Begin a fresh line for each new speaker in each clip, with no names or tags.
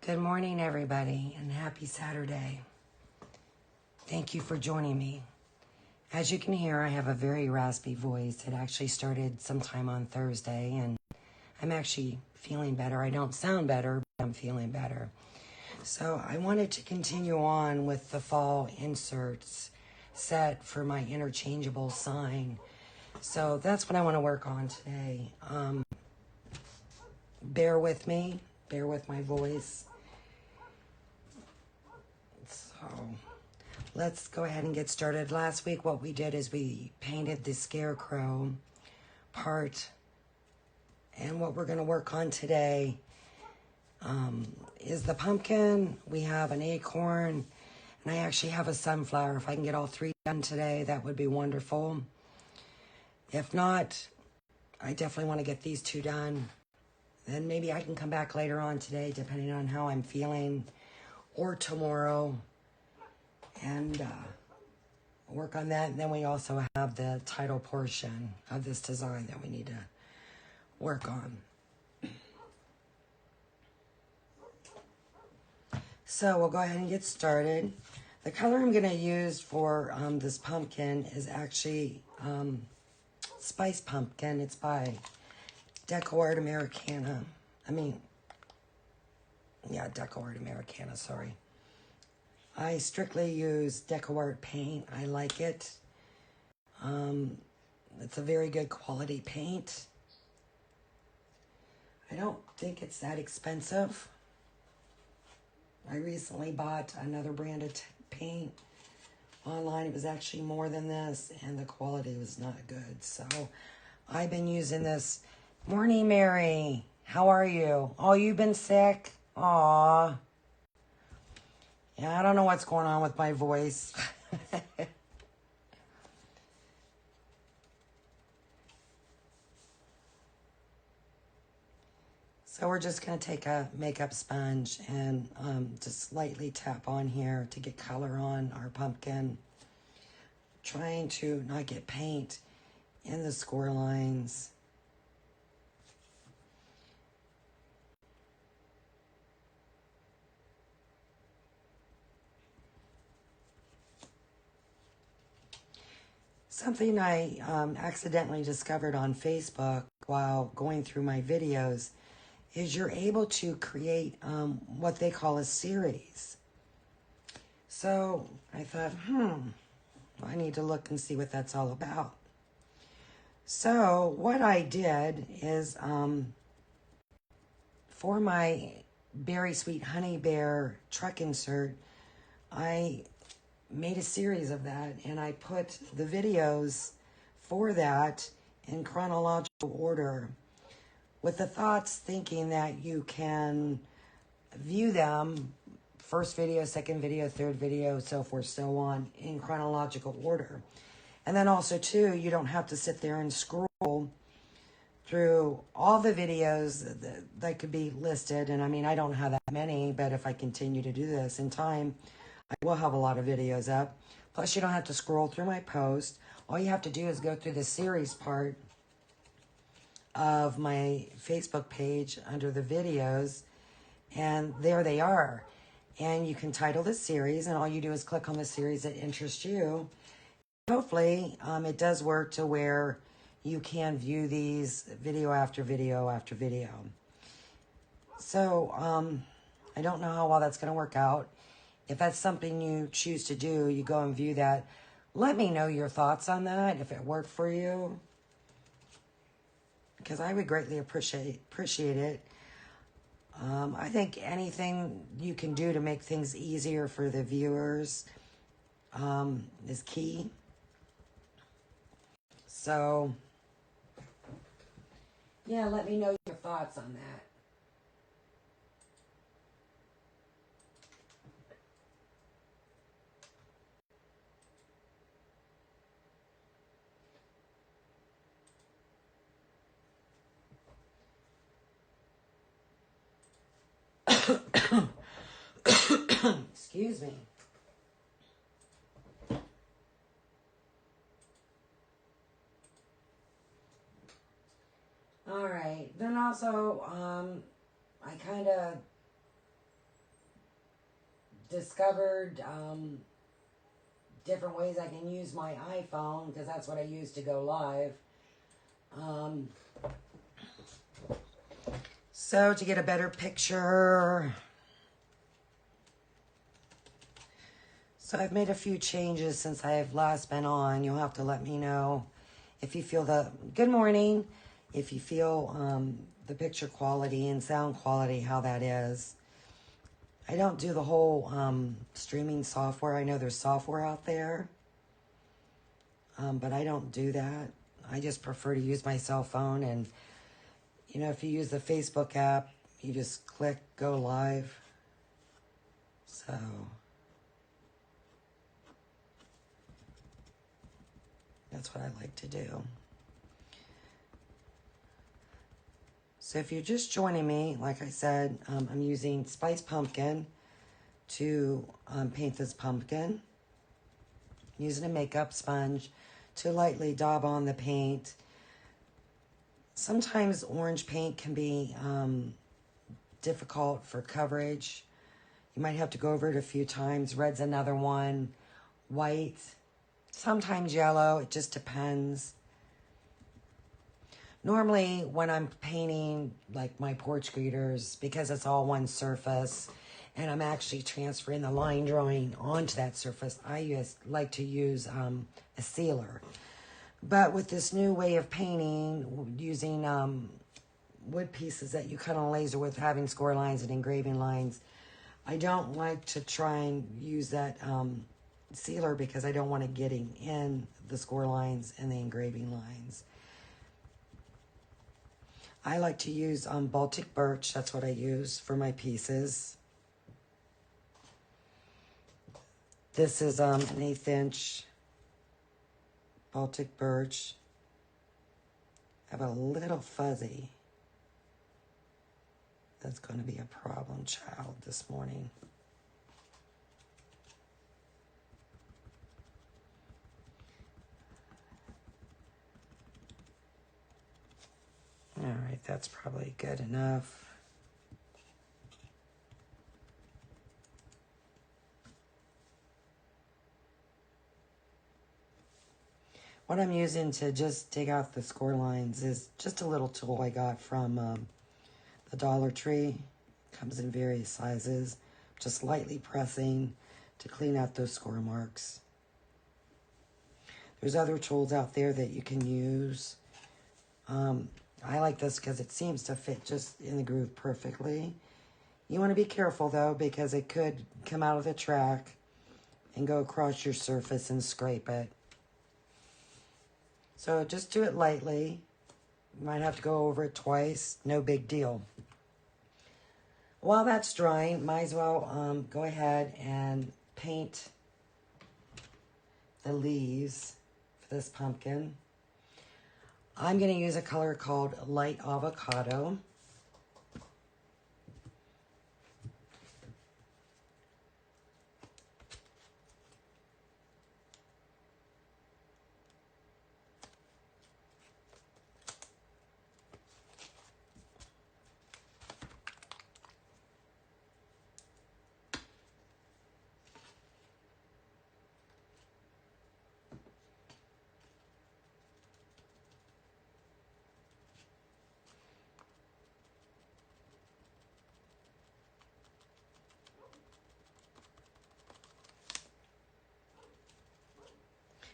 Good morning, everybody, and happy Saturday. Thank you for joining me. As you can hear, I have a very raspy voice. It actually started sometime on Thursday, and I'm actually feeling better. I don't sound better, but I'm feeling better. So I wanted to continue on with the fall inserts set for my interchangeable sign. So that's what I want to work on today. Bear with me. Bear with my voice. So let's go ahead and get started. Last week what we did is we painted the scarecrow part. And what we're going to work on today is the pumpkin. We have an acorn. And I actually have a sunflower. If I can get all three done today, that would be wonderful. If not, I definitely want to get these two done. Then maybe I can come back later on today, depending on how I'm feeling, or tomorrow, and work on that. And then we also have the title portion of this design that we need to work on. So we'll go ahead and get started. The color I'm going to use for this pumpkin is actually Spice Pumpkin. It's by Deco Art Americana. Deco Art Americana, sorry. I strictly use Deco Art paint. I like it. It's a very good quality paint. I don't think it's that expensive. I recently bought another brand of paint online. It was actually more than this, and the quality was not good. So I've been using this. Morning, Mary. How are you? Oh, you've been sick? Aw. Yeah, I don't know what's going on with my voice. So we're just going to take a makeup sponge and just lightly tap on here to get color on our pumpkin. Trying to not get paint in the score lines. Something I accidentally discovered on Facebook while going through my videos is you're able to create what they call a series. So I thought, I need to look and see what that's all about. So what I did is for my Berry Sweet Honey Bear truck insert, I made a series of that, and I put the videos for that in chronological order with the thoughts thinking that you can view them first video, second video, third video, so forth, so on, in chronological order. And then also too, you don't have to sit there and scroll through all the videos that could be listed. And I don't have that many, but if I continue to do this in time, I will have a lot of videos up. Plus, you don't have to scroll through my post. All you have to do is go through the series part of my Facebook page under the videos, and there they are. And you can title the series, and all you do is click on the series that interests you. Hopefully, it does work to where you can view these video after video after video. So, I don't know how well that's going to work out. If that's something you choose to do, you go and view that. Let me know your thoughts on that, if it worked for you, because I would greatly appreciate it. I think anything you can do to make things easier for the viewers is key. So, yeah, let me know your thoughts on that. Excuse me. All right. Then also, I kind of discovered different ways I can use my iPhone, because that's what I use to go live. So to get a better picture, so I've made a few changes since I've last been on. You'll have to let me know if you feel good morning, if you feel the picture quality and sound quality, how that is. I don't do the whole streaming software. I know there's software out there, but I don't do that. I just prefer to use my cell phone. And, you know, if you use the Facebook app, you just click go live. So that's what I like to do. So if you're just joining me, like I said, I'm using Spice Pumpkin to paint this pumpkin. I'm using a makeup sponge to lightly daub on the paint. Sometimes orange paint can be difficult for coverage. You might have to go over it a few times. Red's another one. White, sometimes yellow. It just depends. Normally, when I'm painting, like my porch greeters, because it's all one surface, and I'm actually transferring the line drawing onto that surface, I like to use a sealer. But with this new way of painting, using wood pieces that you cut on laser with, having score lines and engraving lines, I don't like to try and use that sealer because I don't want it getting in the score lines and the engraving lines. I like to use Baltic birch. That's what I use for my pieces. This is an 1/8 inch Baltic birch. I have a little fuzzy. That's going to be a problem child this morning. All right, that's probably good enough. What I'm using to just dig out the score lines is just a little tool I got from the Dollar Tree. Comes in various sizes. Just lightly pressing to clean out those score marks. There's other tools out there that you can use. I like this because it seems to fit just in the groove perfectly. You want to be careful though, because it could come out of the track and go across your surface and scrape it. So just do it lightly. You might have to go over it twice. No big deal. While that's drying, might as well go ahead and paint the leaves for this pumpkin. I'm going to use a color called Light Avocado.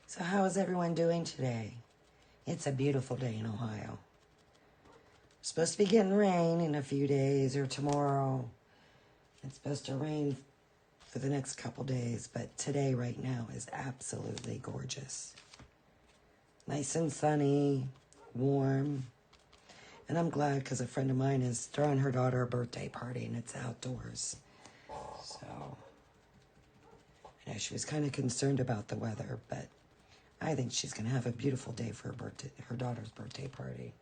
So how is everyone doing today? It's a beautiful day in Ohio. It's supposed to be getting rain in a few days or tomorrow. It's supposed to rain for the next couple days, but today right now is absolutely gorgeous. Nice and sunny, warm. And I'm glad because a friend of mine is throwing her daughter a birthday party and it's outdoors. So I know she was kind of concerned about the weather, but I think she's going to have a beautiful day for her daughter's birthday party.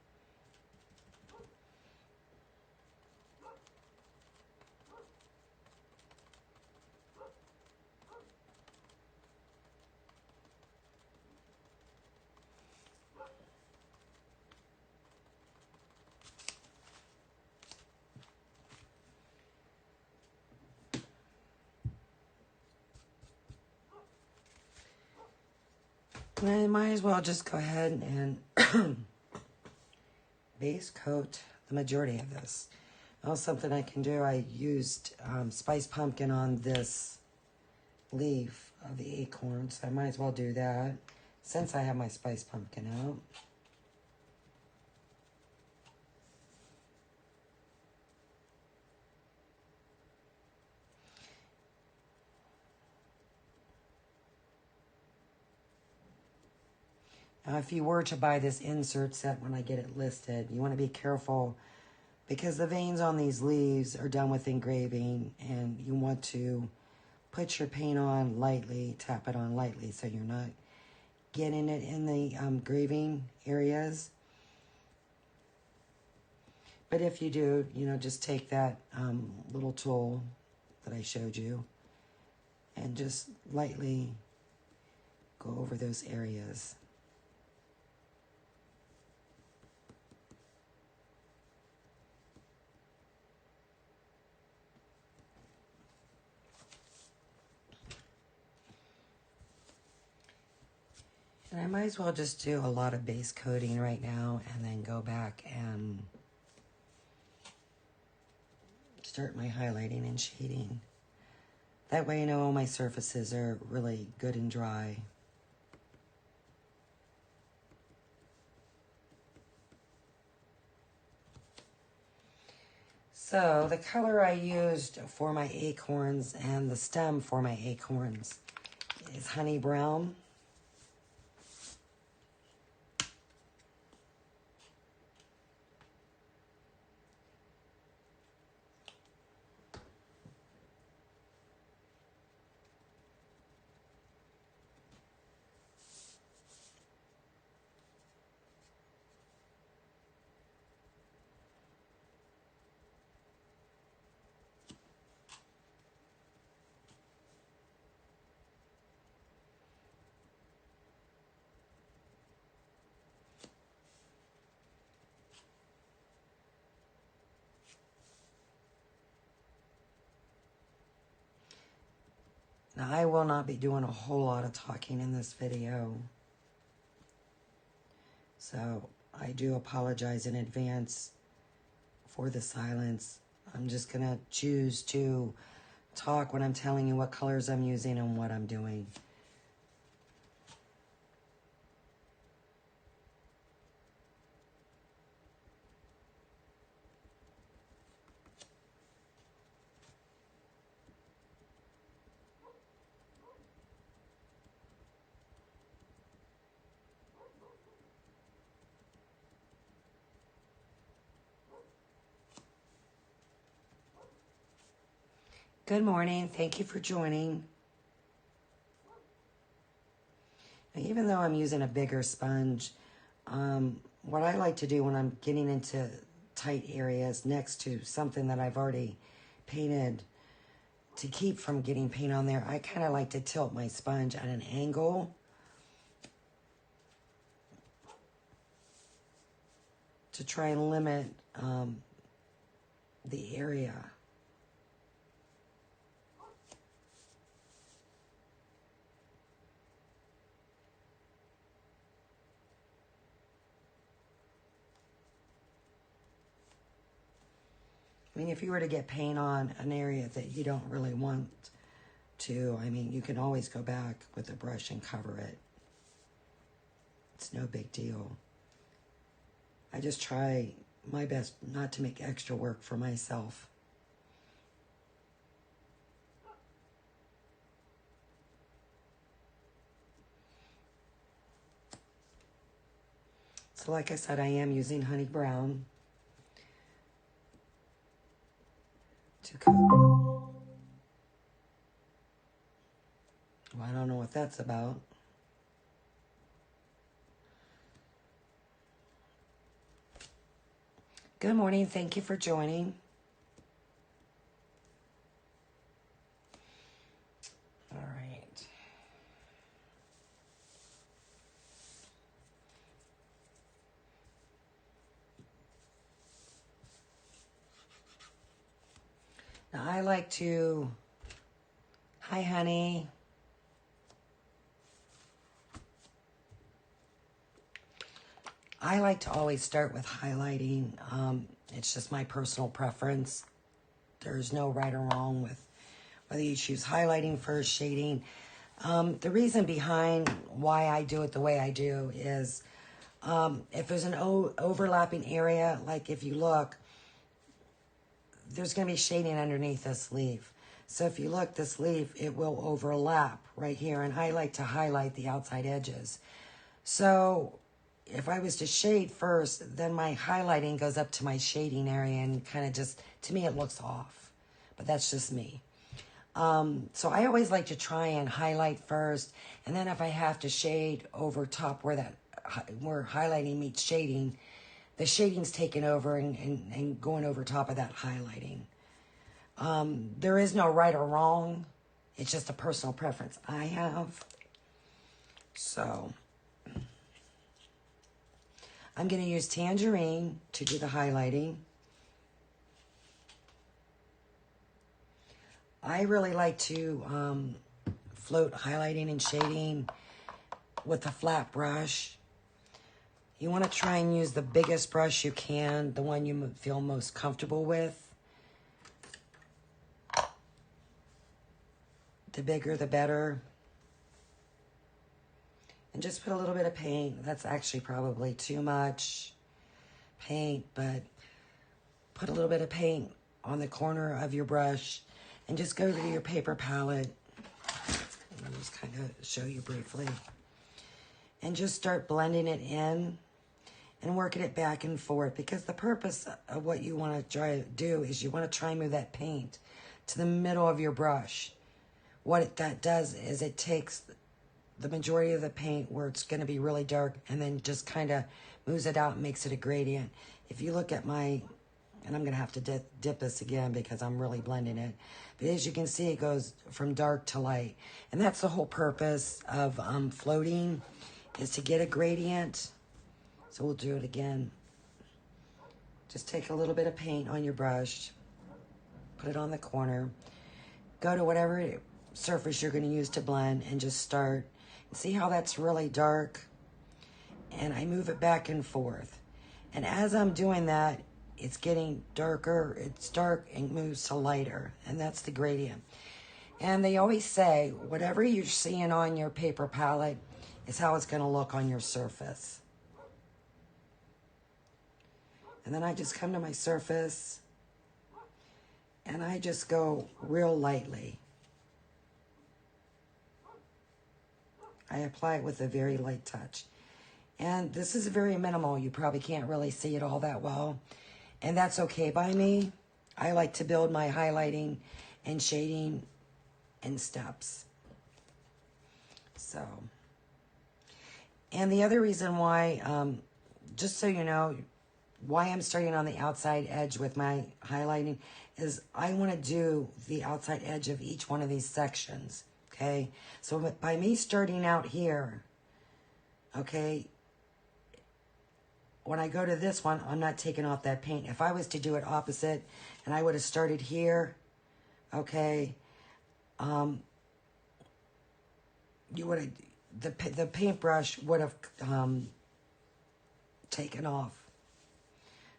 And I might as well just go ahead and base coat the majority of this. Now, something I can do, I used spiced pumpkin on this leaf of the acorn, so I might as well do that since I have my spiced pumpkin out. Now, if you were to buy this insert set when I get it listed, you want to be careful because the veins on these leaves are done with engraving, and you want to put your paint on lightly, tap it on lightly so you're not getting it in the engraving areas. But if you do, you know, just take that little tool that I showed you and just lightly go over those areas. And I might as well just do a lot of base coating right now and then go back and start my highlighting and shading. That way I know all my surfaces are really good and dry. So the color I used for my acorns and the stem for my acorns is honey brown. Now, I will not be doing a whole lot of talking in this video, so I do apologize in advance for the silence. I'm just going to choose to talk when I'm telling you what colors I'm using and what I'm doing. Good morning. Thank you for joining. Now, even though I'm using a bigger sponge, what I like to do when I'm getting into tight areas next to something that I've already painted to keep from getting paint on there, I kind of like to tilt my sponge at an angle to try and limit the area. I mean, if you were to get paint on an area that you don't really want to, I mean, you can always go back with a brush and cover it. It's no big deal. I just try my best not to make extra work for myself. So like I said, I am using honey brown to coat. Well, I don't know what that's about. Good morning. Thank you for joining. All right. Now I like to, hi honey. I like to always start with highlighting. It's just my personal preference. There's no right or wrong with whether you choose highlighting first, shading. The reason behind why I do it the way I do is if there's an overlapping area, like if you look, there's going to be shading underneath this leaf. So if you look, this leaf, it will overlap right here, and I like to highlight the outside edges. So if I was to shade first, then my highlighting goes up to my shading area and kind of just, to me, it looks off. But that's just me. So I always like to try and highlight first, and then if I have to shade over top where highlighting meets shading, the shading's taken over and going over top of that highlighting. There is no right or wrong. It's just a personal preference I have. So I'm going to use Tangerine to do the highlighting. I really like to float highlighting and shading with a flat brush. You want to try and use the biggest brush you can, the one you feel most comfortable with. The bigger, the better. And just put a little bit of paint. That's actually probably too much paint, but put a little bit of paint on the corner of your brush and just go to your paper palette. I'll just kind of show you briefly. And just start blending it in and working it back and forth, because the purpose of what you want to try to do is you want to try and move that paint to the middle of your brush. What that does is it takes the majority of the paint where it's going to be really dark and then just kind of moves it out and makes it a gradient. If you look at my, and I'm going to have to dip this again because I'm really blending it, but as you can see, it goes from dark to light. And that's the whole purpose of floating, is to get a gradient. So we'll do it again. Just take a little bit of paint on your brush, put it on the corner, go to whatever surface you're going to use to blend, and just start. See how that's really dark? And I move it back and forth. And as I'm doing that, it's getting darker. It's dark and moves to lighter. And that's the gradient. And they always say, whatever you're seeing on your paper palette is how it's going to look on your surface. And then I just come to my surface and I just go real lightly. I apply it with a very light touch. And this is very minimal. You probably can't really see it all that well. And that's okay by me. I like to build my highlighting and shading in steps. So, and the other reason why, just so you know, why I'm starting on the outside edge with my highlighting is I want to do the outside edge of each one of these sections. Okay, so by me starting out here, okay, when I go to this one, I'm not taking off that paint. If I was to do it opposite and I would have started here, okay, you would have, the paintbrush would have taken off.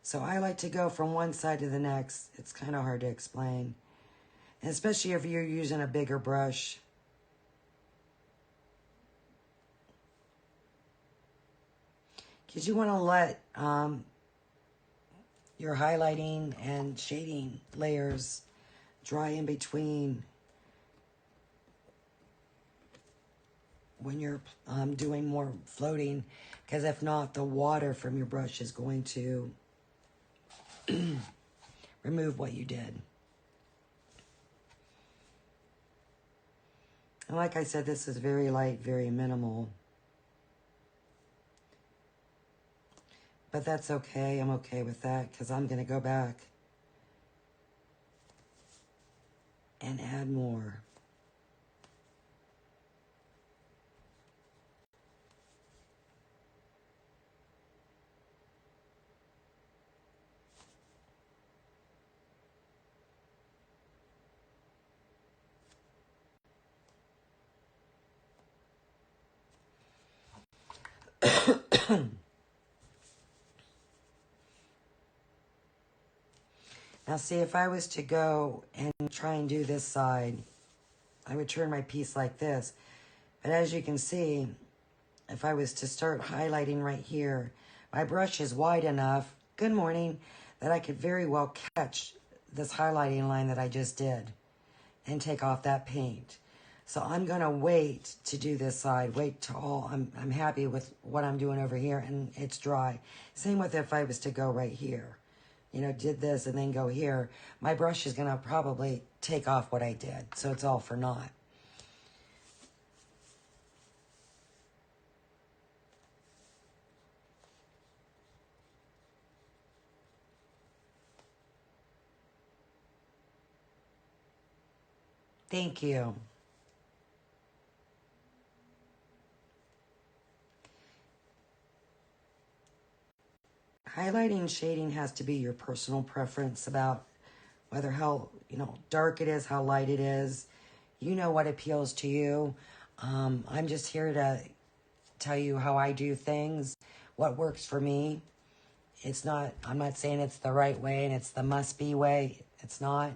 So I like to go from one side to the next. It's kind of hard to explain, and especially if you're using a bigger brush. Because you want to let your highlighting and shading layers dry in between when you're doing more floating. Because if not, the water from your brush is going to remove what you did. And like I said, this is very light, very minimal. But that's okay. I'm okay with that because I'm going to go back and add more. Now see, if I was to go and try and do this side, I would turn my piece like this. But as you can see, if I was to start highlighting right here, my brush is wide enough, good morning, that I could very well catch this highlighting line that I just did and take off that paint. So I'm gonna wait to do this side, wait till I'm happy with what I'm doing over here and it's dry. Same with if I was to go right here. You know, did this and then go here. My brush is gonna probably take off what I did, so it's all for naught. Thank you. Highlighting and shading has to be your personal preference about whether how, dark it is, how light it is. You know what appeals to you. I'm just here to tell you how I do things, what works for me. I'm not saying it's the right way and it's the must-be way. It's not.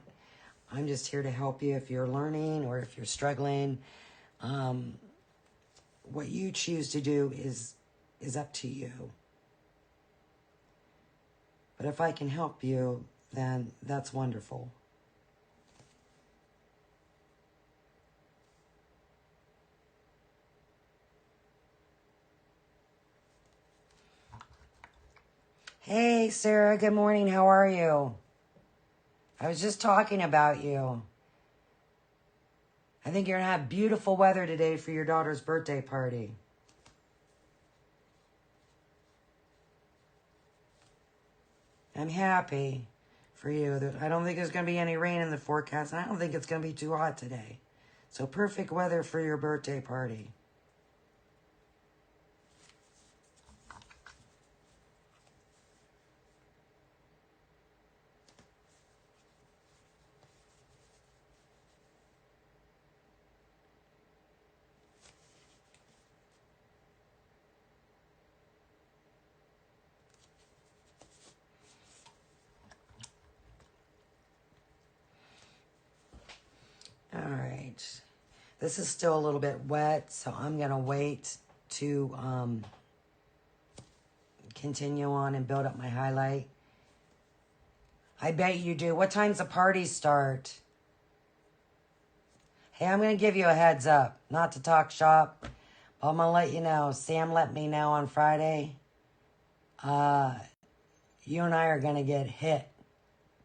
I'm just here to help you if you're learning or if you're struggling. What you choose to do is up to you. But if I can help you, then that's wonderful. Hey, Sarah, good morning. How are you? I was just talking about you. I think you're going to have beautiful weather today for your daughter's birthday party. I'm happy for you. I don't think there's going to be any rain in the forecast, and I don't think it's going to be too hot today. So perfect weather for your birthday party. All right. This is still a little bit wet, so I'm going to wait to continue on and build up my highlight. I bet you do. What time's the party start? Hey, I'm going to give you a heads up. Not to talk shop, but I'm going to let you know. Sam let me know on Friday. You and I are going to get hit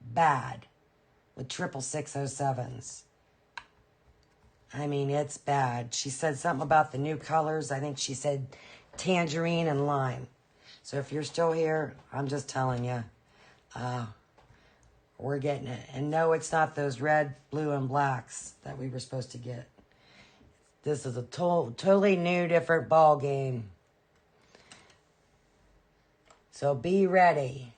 bad with 66607s. I mean, it's bad. She said something about the new colors. I think she said tangerine and lime. So if you're still here, I'm just telling you, we're getting it. And no, it's not those red, blue, and blacks that we were supposed to get. This is a totally new, different ball game. So be ready.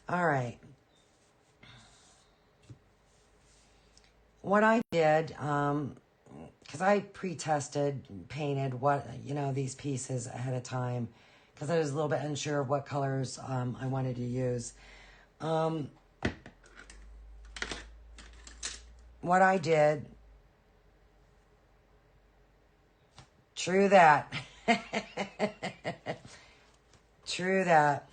All right. What I did, because I pre-tested, painted these pieces ahead of time, because I was a little bit unsure of what colors I wanted to use. What I did, true that. True that.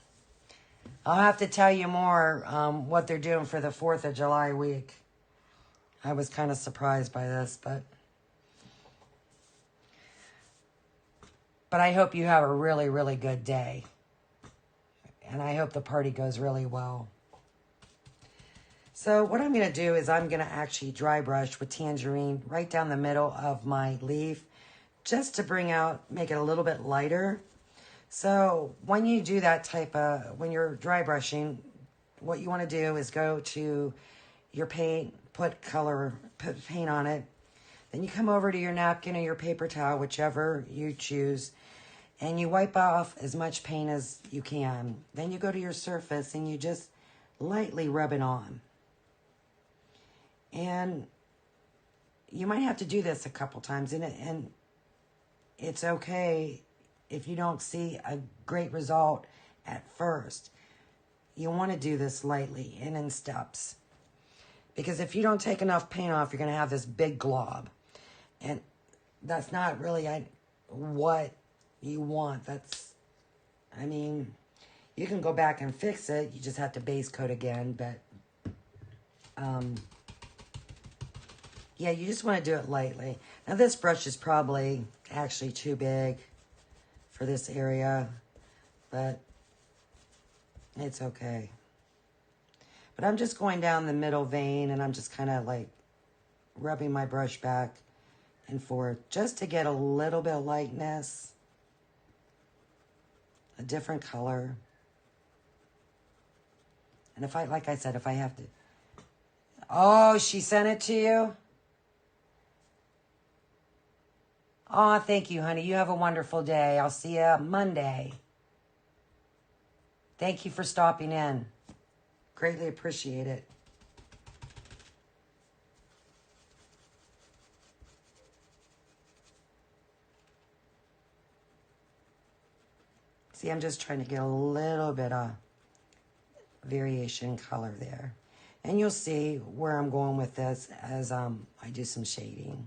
I'll have to tell you more what they're doing for the 4th of July week. I was kind of surprised by this, but I hope you have a really, really good day. And I hope the party goes really well. So what I'm going to do is I'm going to actually dry brush with tangerine right down the middle of my leaf, just to make it a little bit lighter. So when you do that when you're dry brushing, what you want to do is go to your paint, put paint on it. Then you come over to your napkin or your paper towel, whichever you choose, and you wipe off as much paint as you can. Then you go to your surface and you just lightly rub it on. And you might have to do this a couple times, and it's okay if you don't see a great result at first. You want to do this lightly and in steps. Because if you don't take enough paint off, you're going to have this big glob. And that's not really what you want. I mean, you can go back and fix it. You just have to base coat again. But, yeah, you just want to do it lightly. Now, this brush is probably actually too big for this area. But it's okay. But I'm just going down the middle vein, and I'm just kind of like rubbing my brush back and forth just to get a little bit of lightness, a different color. And if I, like I said, if I have to... Oh, she sent it to you? Oh, thank you, honey. You have a wonderful day. I'll see you Monday. Thank you for stopping in. Greatly appreciate it. See, I'm just trying to get a little bit of variation color there. And you'll see where I'm going with this as I do some shading.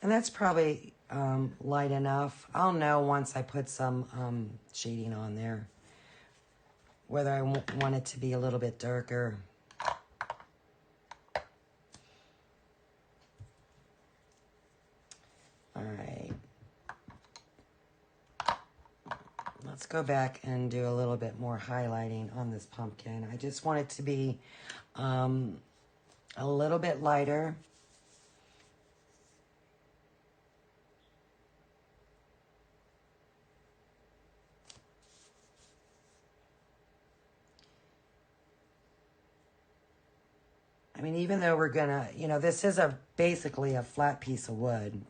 And that's probably light enough. I'll know once I put some shading on there whether I want it to be a little bit darker. All right. Let's go back and do a little bit more highlighting on this pumpkin. I just want it to be a little bit lighter. I mean, even though we're gonna, this is basically a flat piece of wood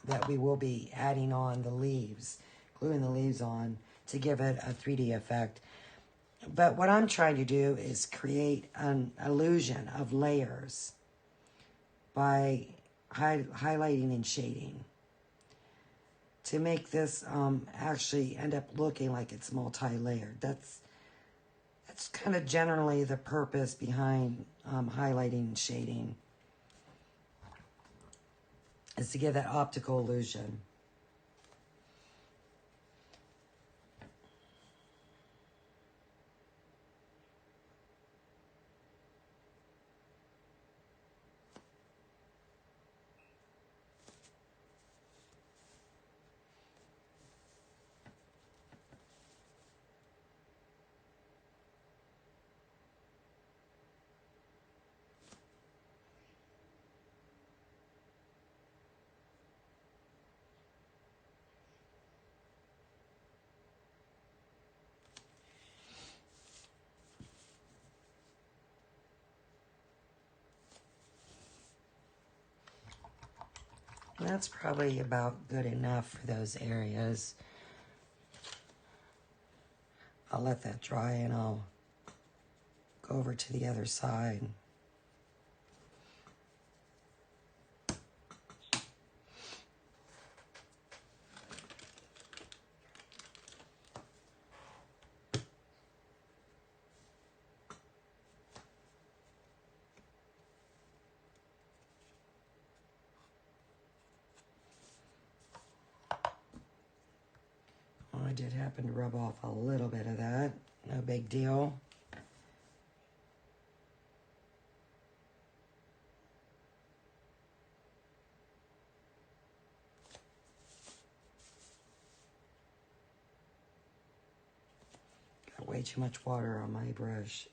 that we will be adding on the leaves, gluing the leaves on to give it a 3D effect. But what I'm trying to do is create an illusion of layers by highlighting and shading to make this actually end up looking like it's multi-layered. That's kind of generally the purpose behind highlighting and shading, is to give that optical illusion. That's probably about good enough for those areas. I'll let that dry and I'll go over to the other side. I did happen to rub off a little bit of that. No big deal. Got way too much water on my brush.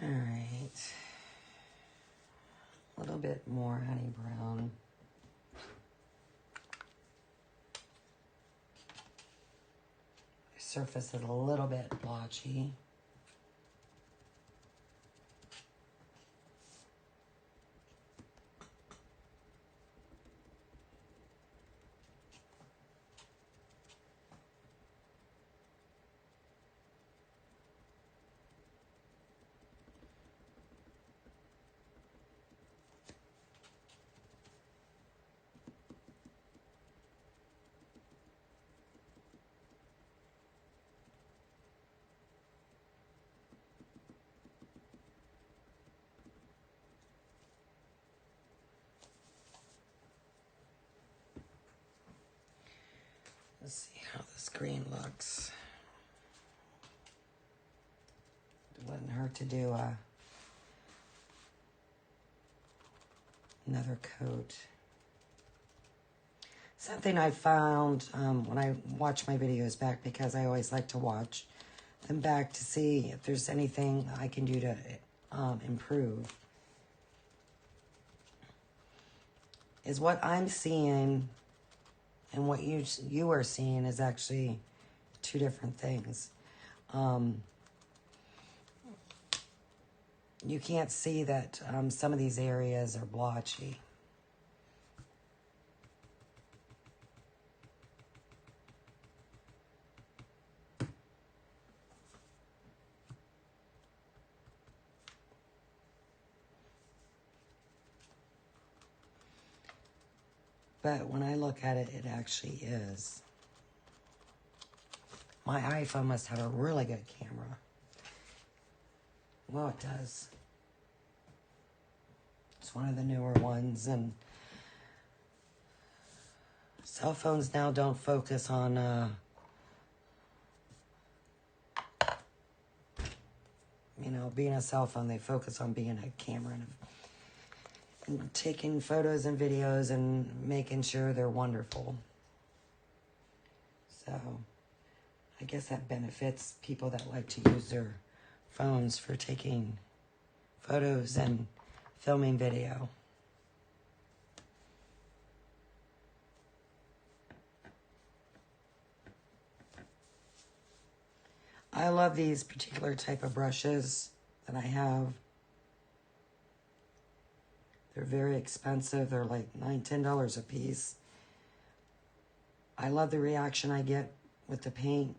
All right, a little bit more honey brown. The surface is a little bit blotchy. screen looks. It wouldn't hurt to do another coat. Something I found when I watch my videos back, because I always like to watch them back to see if there's anything I can do to improve, is what I'm seeing and what you are seeing is actually two different things. You can't see that some of these areas are blotchy. But when I look at it, it actually is. My iPhone must have a really good camera. Well, it does. It's one of the newer ones, and cell phones now don't focus on, being a cell phone. They focus on being a camera and taking photos and videos and making sure they're wonderful. So I guess that benefits people that like to use their phones for taking photos and filming video. I love these particular type of brushes that I have. They're very expensive. They're like $9, $10 a piece. I love the reaction I get with the paint.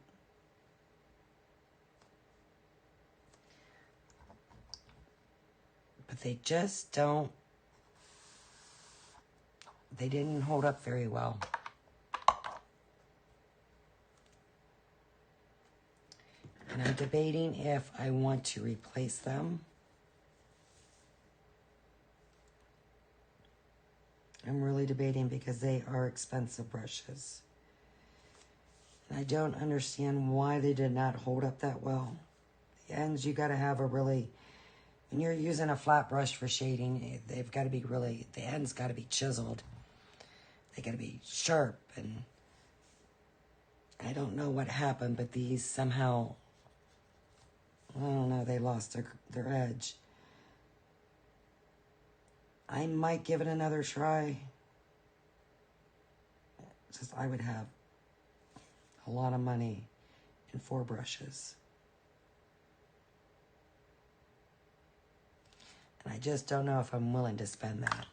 But they just don't, they didn't hold up very well. And I'm debating if I want to replace them. I'm really debating because they are expensive brushes. And I don't understand why they did not hold up that well. The ends, you got to have a really, when you're using a flat brush for shading, they've got to be really, the ends got to be chiseled. They got to be sharp, and I don't know what happened, but these somehow, I don't know, they lost their edge. I might give it another try. Just I would have a lot of money in 4 brushes. And I just don't know if I'm willing to spend that.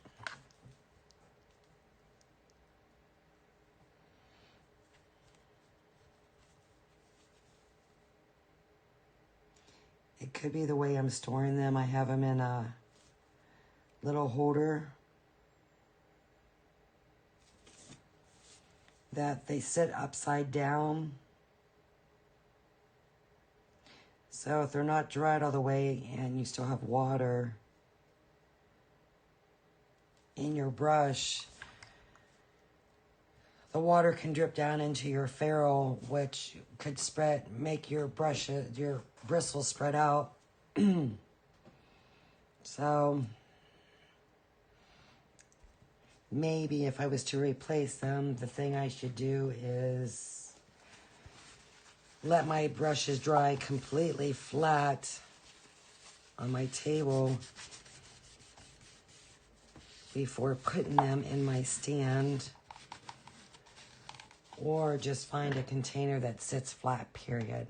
It could be the way I'm storing them. I have them in a little holder that they sit upside down. So if they're not dried all the way and you still have water in your brush, the water can drip down into your ferrule, which could make your your bristles spread out. So maybe if I was to replace them, the thing I should do is let my brushes dry completely flat on my table before putting them in my stand, or just find a container that sits flat, period.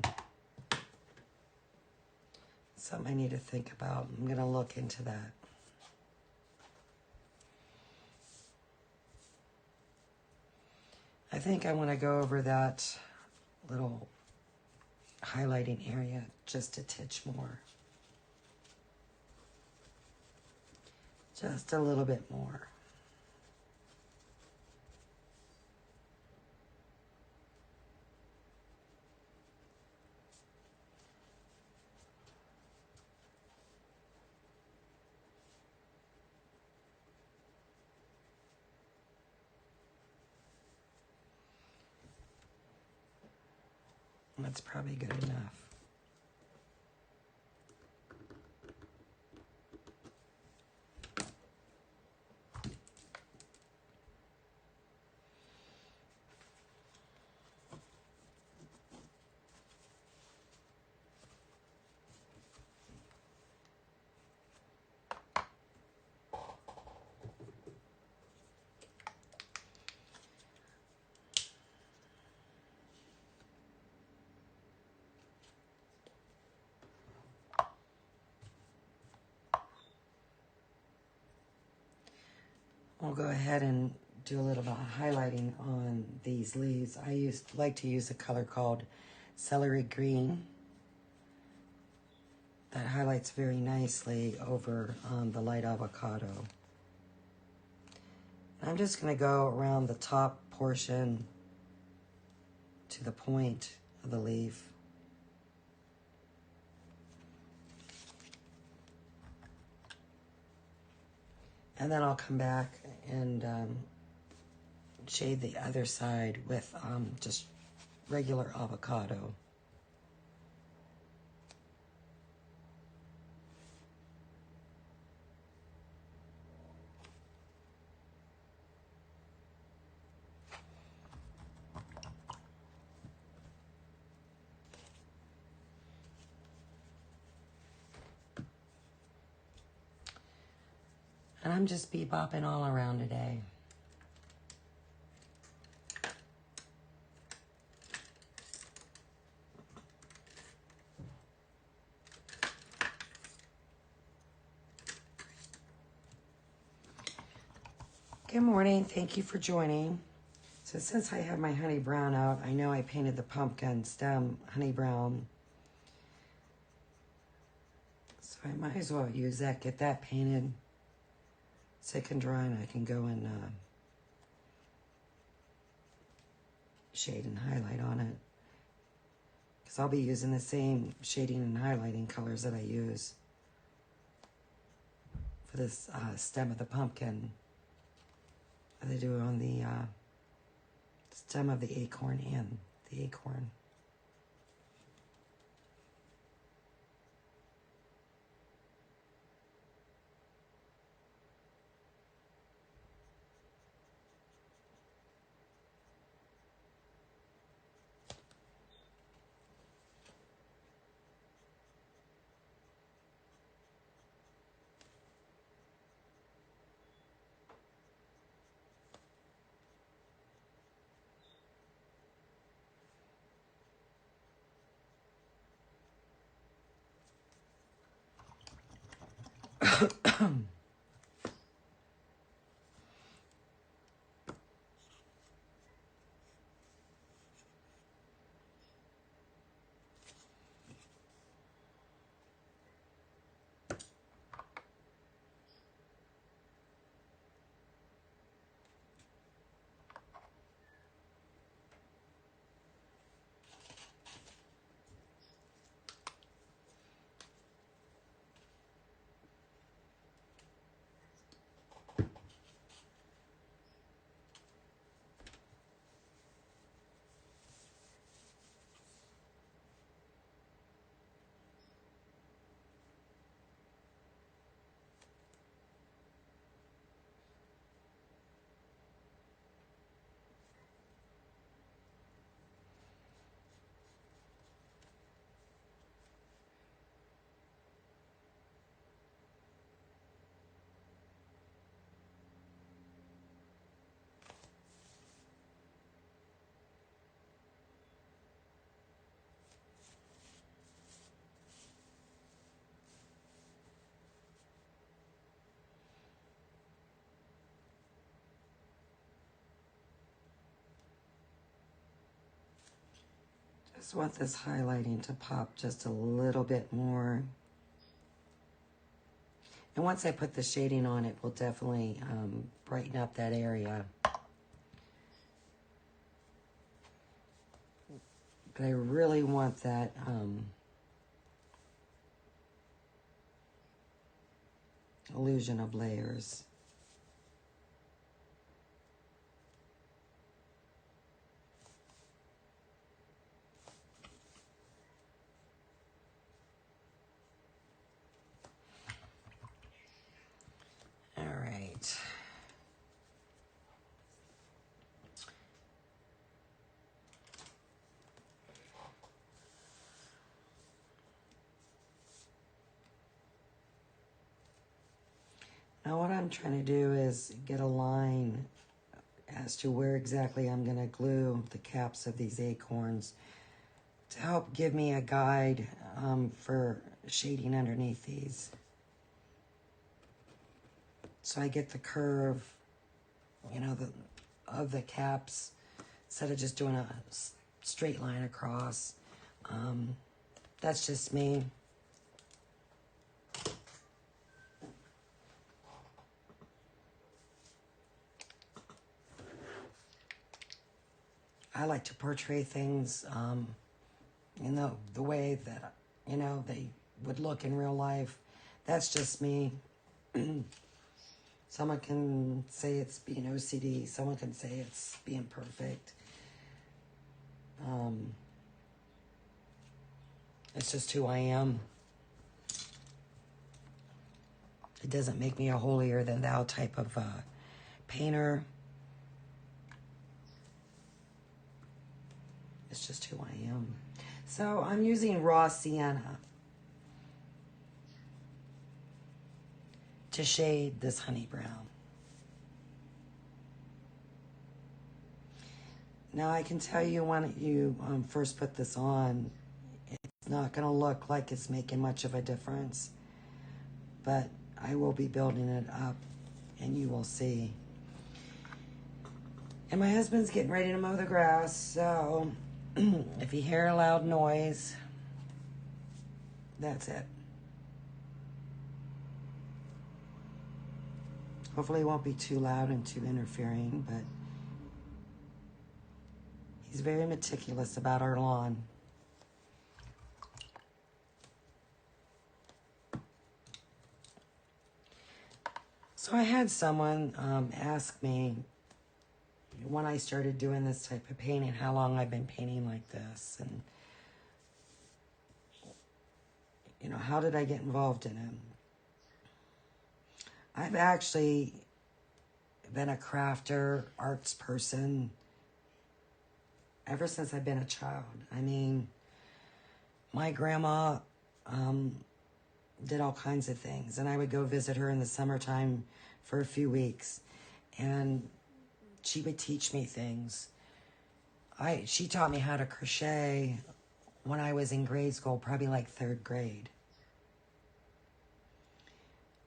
Something I need to think about. I'm going to look into that. I think I want to go over that little highlighting area just a titch more. Just a little bit more. That's probably good enough. I'll go ahead and do a little bit of highlighting on these leaves. I like to use a color called celery green that highlights very nicely over the light avocado. I'm just going to go around the top portion to the point of the leaf. And then I'll come back and shade the other side with just regular avocado. And I'm just bebopping all around today. Good morning. Thank you for joining. So since I have my honey brown out, I know I painted the pumpkin stem honey brown. So I might as well use that, get that painted so it can dry, and I can go and shade and highlight on it. Because I'll be using the same shading and highlighting colors that I use for this stem of the pumpkin that I do on the stem of the acorn and the acorn. Just want this highlighting to pop just a little bit more. And once I put the shading on, it will definitely brighten up that area. But I really want that illusion of layers. Now what I'm trying to do is get a line as to where exactly I'm going to glue the caps of these acorns to help give me a guide for shading underneath these. So I get the curve, you know, of the caps instead of just doing a straight line across. That's just me. I like to portray things in the way that, you know, they would look in real life. That's just me. Someone can say it's being OCD. Someone can say it's being perfect. It's just who I am. It doesn't make me a holier than thou type of painter. It's just who I am. So I'm using raw sienna to shade this honey brown. Now I can tell you when you first put this on, it's not going to look like it's making much of a difference, but I will be building it up and you will see. And my husband's getting ready to mow the grass, so if you hear a loud noise, that's it. Hopefully it won't be too loud and too interfering, but he's very meticulous about our lawn. So I had someone ask me when I started doing this type of painting, how long I've been painting like this, and you know, how did I get involved in it? I've actually been a crafter, arts person ever since I've been a child. I mean, my grandma did all kinds of things, and I would go visit her in the summertime for a few weeks, and she would teach me things. She taught me how to crochet when I was in grade school, probably like 3rd grade.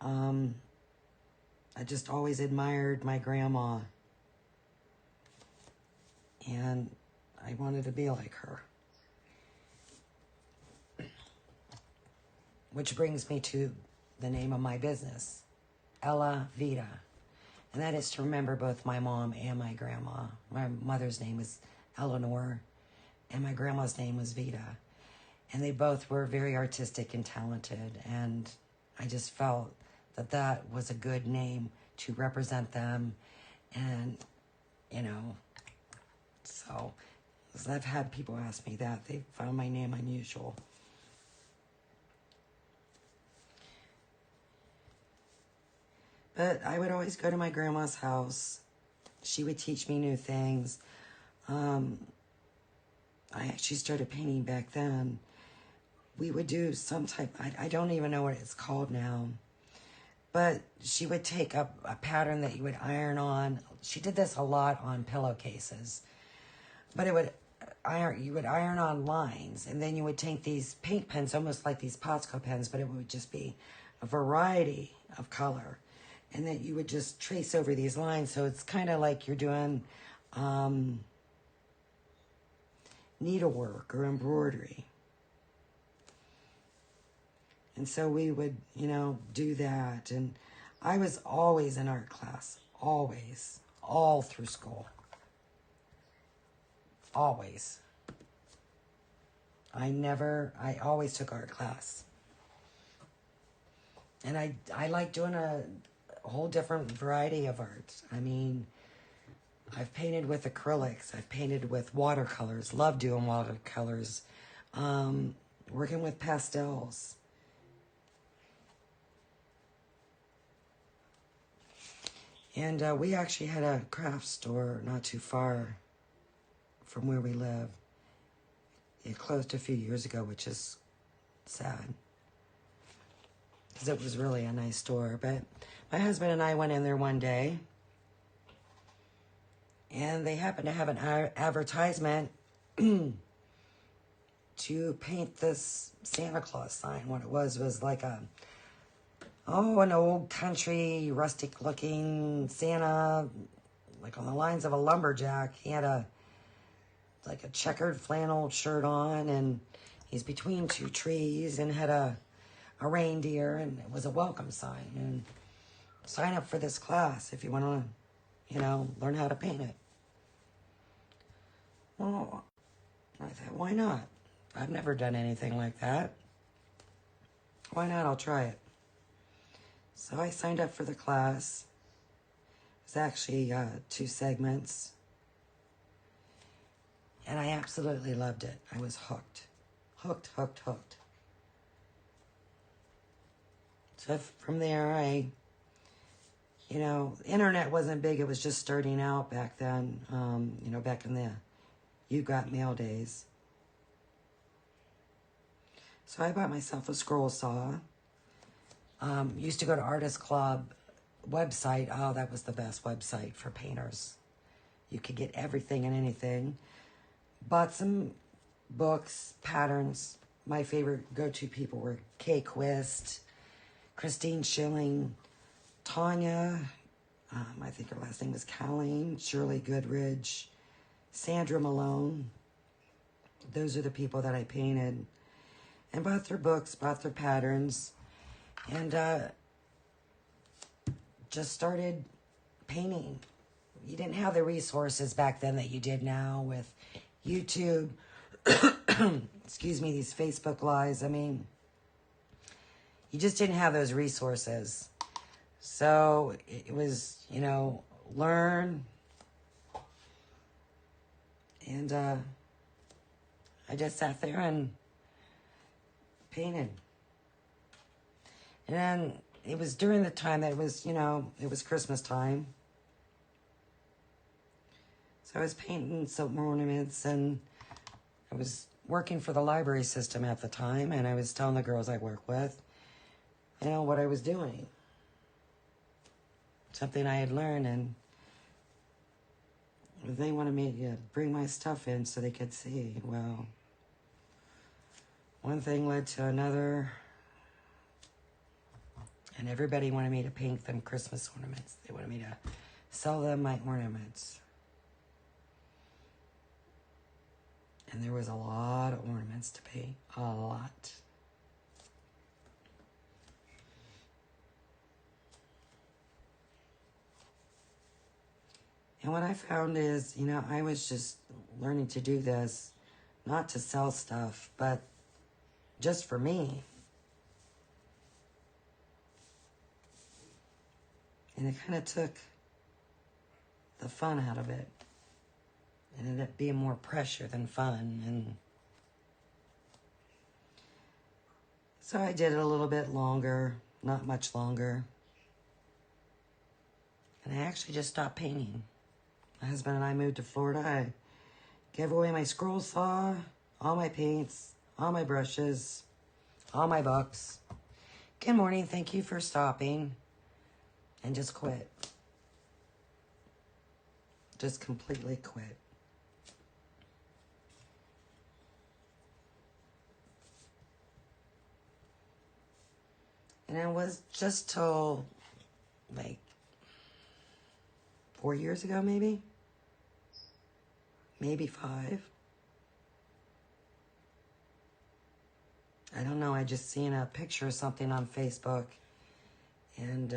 I just always admired my grandma, and I wanted to be like her. Which brings me to the name of my business, Ella Vida. And that is to remember both my mom and my grandma. My mother's name was Eleanor, and my grandma's name was Vida. And they both were very artistic and talented, and I just felt that that was a good name to represent them. And, you know, so I've had people ask me that. They found my name unusual. But I would always go to my grandma's house. She would teach me new things. I actually started painting back then. We would do some type, I don't even know what it's called now. But she would take up a pattern that you would iron on. She did this a lot on pillowcases. But you would iron on lines, and then you would take these paint pens, almost like these Posco pens, but it would just be a variety of color. And then you would just trace over these lines. So it's kind of like you're doing needlework or embroidery. And so we would, you know, do that. And I was always in art class. Always. All through school. Always. I always took art class. And I like doing a whole different variety of art. I mean, I've painted with acrylics. I've painted with watercolors. Love doing watercolors. Working with pastels. And we actually had a craft store not too far from where we live. It closed a few years ago, which is sad. because it was really a nice store. But my husband and I went in there one day, and they happened to have an advertisement to paint this Santa Claus sign. What it was like an old country, rustic looking Santa, like on the lines of a lumberjack. He had a checkered flannel shirt on, and he's between two trees and had a reindeer, and it was a welcome sign. And sign up for this class if you want to, learn how to paint it. Well, I thought, why not? I've never done anything like that. Why not? I'll try it. So I signed up for the class. It was actually 2 segments. And I absolutely loved it. I was hooked. Hooked. So from there, the internet wasn't big. It was just starting out back then, back in the You Got Mail days. So I bought myself a scroll saw. Used to go to Artist Club website. Oh, that was the best website for painters. You could get everything and anything. Bought some books, patterns. My favorite go-to people were Kay Quist, Christine Schilling, Tanya, I think her last name was Colleen, Shirley Goodridge, Sandra Malone. Those are the people that I painted. And bought their books, bought their patterns, and just started painting. You didn't have the resources back then that you did now with YouTube, excuse me, these Facebook Lives. I mean, you just didn't have those resources. So it was, learn. And I just sat there and painted. And then it was during the time that it was Christmas time. So I was painting some ornaments, and I was working for the library system at the time, and I was telling the girls I work with, what I was doing. Something I had learned, and they wanted me to bring my stuff in so they could see. Well, one thing led to another, and everybody wanted me to paint them Christmas ornaments. They wanted me to sell them my ornaments. And there was a lot of ornaments to paint. A lot. And what I found is, I was just learning to do this, not to sell stuff, but just for me. And it kind of took the fun out of it. It ended up being more pressure than fun. And so I did it a little bit longer, not much longer. And I actually just stopped painting. My husband and I moved to Florida. I gave away my scroll saw, all my paints, all my brushes, all my books. Good morning, thank you for stopping. And just quit. Just completely quit. And it was just till, 4 years ago, maybe 5. I don't know, I just seen a picture of something on Facebook, and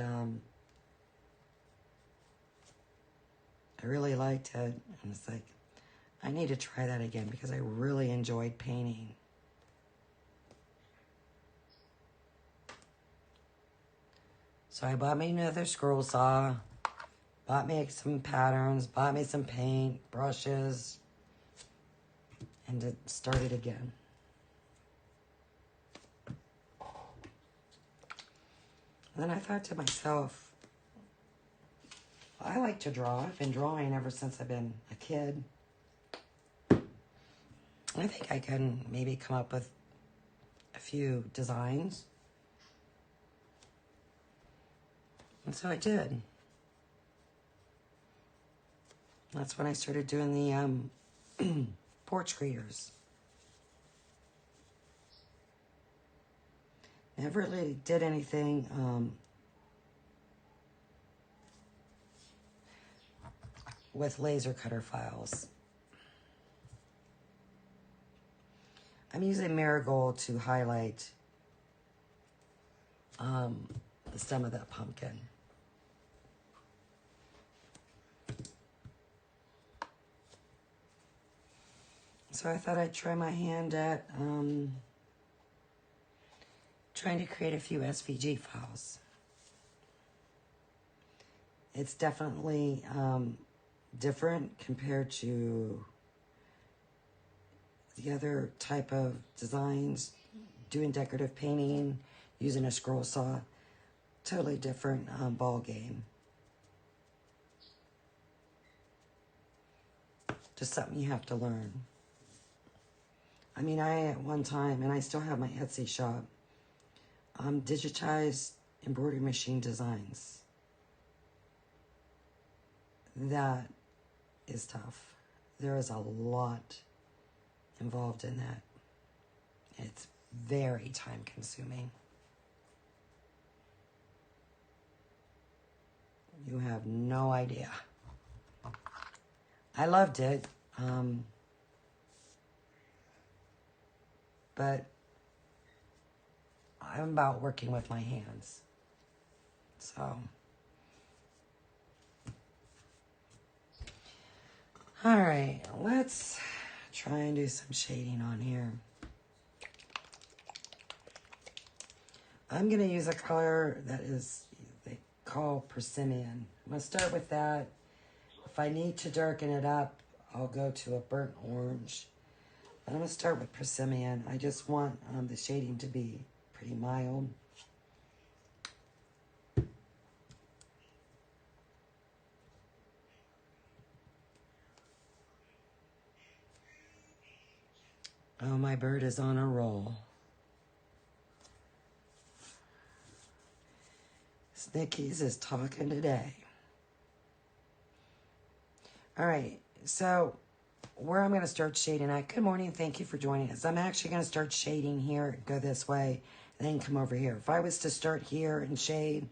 I really liked it, and it's like, I need to try that again because I really enjoyed painting. So I bought me another scroll saw, bought me some patterns, bought me some paint, brushes, and it started again. And then I thought to myself, I like to draw. I've been drawing ever since I've been a kid. I think I can maybe come up with a few designs. And so I did. That's when I started doing the porch greeters. Never really did anything with laser cutter files. I'm using marigold to highlight the stem of that pumpkin. So I thought I'd try my hand at trying to create a few SVG files. It's definitely different compared to the other type of designs, doing decorative painting, using a scroll saw. Totally different ball game. Just something you have to learn. I mean, I at one time, and I still have my Etsy shop, digitized embroidery machine designs. That is tough. There is a lot involved in that. It's very time consuming. You have no idea. I loved it. But I'm about working with my hands. So, all right, let's try and do some shading on here. I'm going to use a color that is, they call persimmon. I'm going to start with that. If I need to darken it up, I'll go to a burnt orange. But I'm going to start with persimmon. I just want the shading to be pretty mild. Oh, my bird is on a roll. Snickies is talking today. All right, so where I'm going to start shading at. Good morning, thank you for joining us. I'm actually going to start shading here, go this way, and then come over here. If I was to start here and shade, and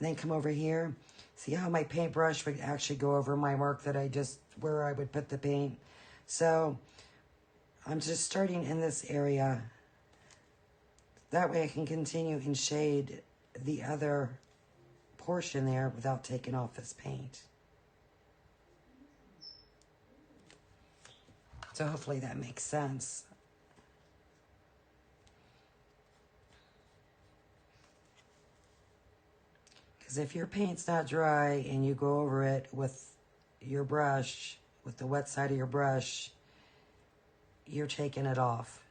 then come over here, see how my paintbrush would actually go over my mark that I just, where I would put the paint. So I'm just starting in this area. That way I can continue and shade the other portion there without taking off this paint. So hopefully that makes sense. Because if your paint's not dry and you go over it with your brush, with the wet side of your brush, you're taking it off.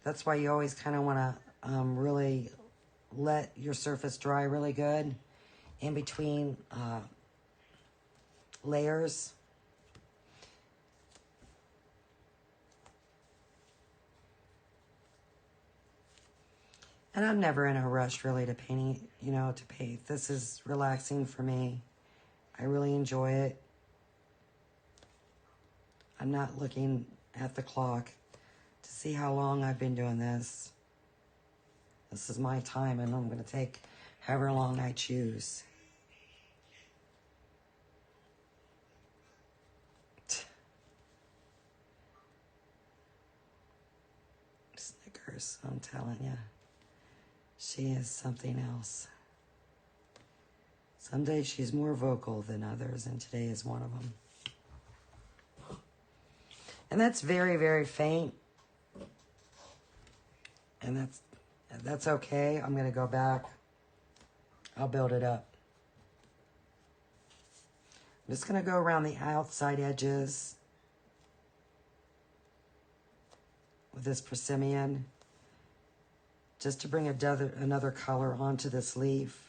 That's why you always kind of want to really let your surface dry really good in between layers. And I'm never in a rush really to paint, you know, to paint. This is relaxing for me. I really enjoy it. I'm not looking at the clock to see how long I've been doing this. This is my time, and I'm going to take however long I choose. Snickers, I'm telling you. She is something else. Some days she's more vocal than others, and today is one of them. And that's very, very faint. And that's okay. I'm going to go back. I'll build it up. I'm just going to go around the outside edges with this persimmon, just to bring another color onto this leaf.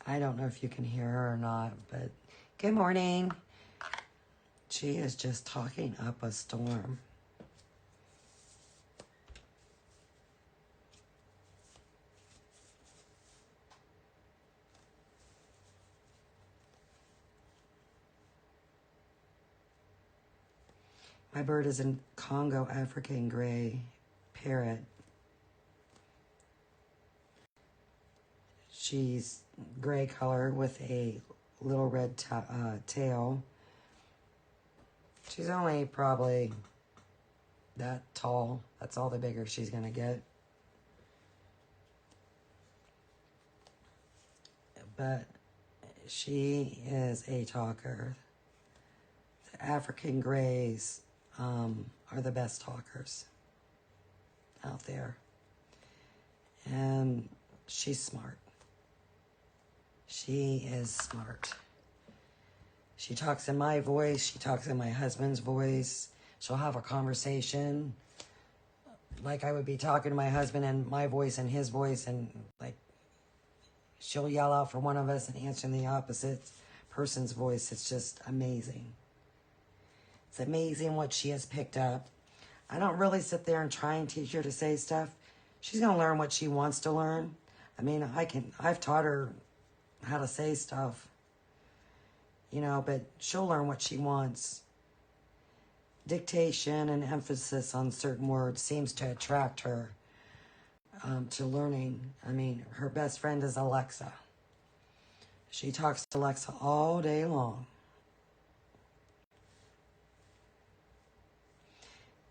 I don't know if you can hear her or not, but good morning. She is just talking up a storm. My bird is a Congo African gray parrot. She's gray color with a little red tail. She's only probably that tall. That's all the bigger she's going to get. But she is a talker. The African grays are the best talkers out there. And she's smart. She is smart. She talks in my voice. She talks in my husband's voice. She'll have a conversation like I would be talking to my husband and my voice and his voice, and like she'll yell out for one of us and answer in the opposite person's voice. It's just amazing. It's amazing what she has picked up. I don't really sit there and try and teach her to say stuff. She's going to learn what she wants to learn. I mean, I've taught her how to say stuff, you know, but she'll learn what she wants. Dictation and emphasis on certain words seems to attract her to learning. I mean, her best friend is Alexa. She talks to Alexa all day long.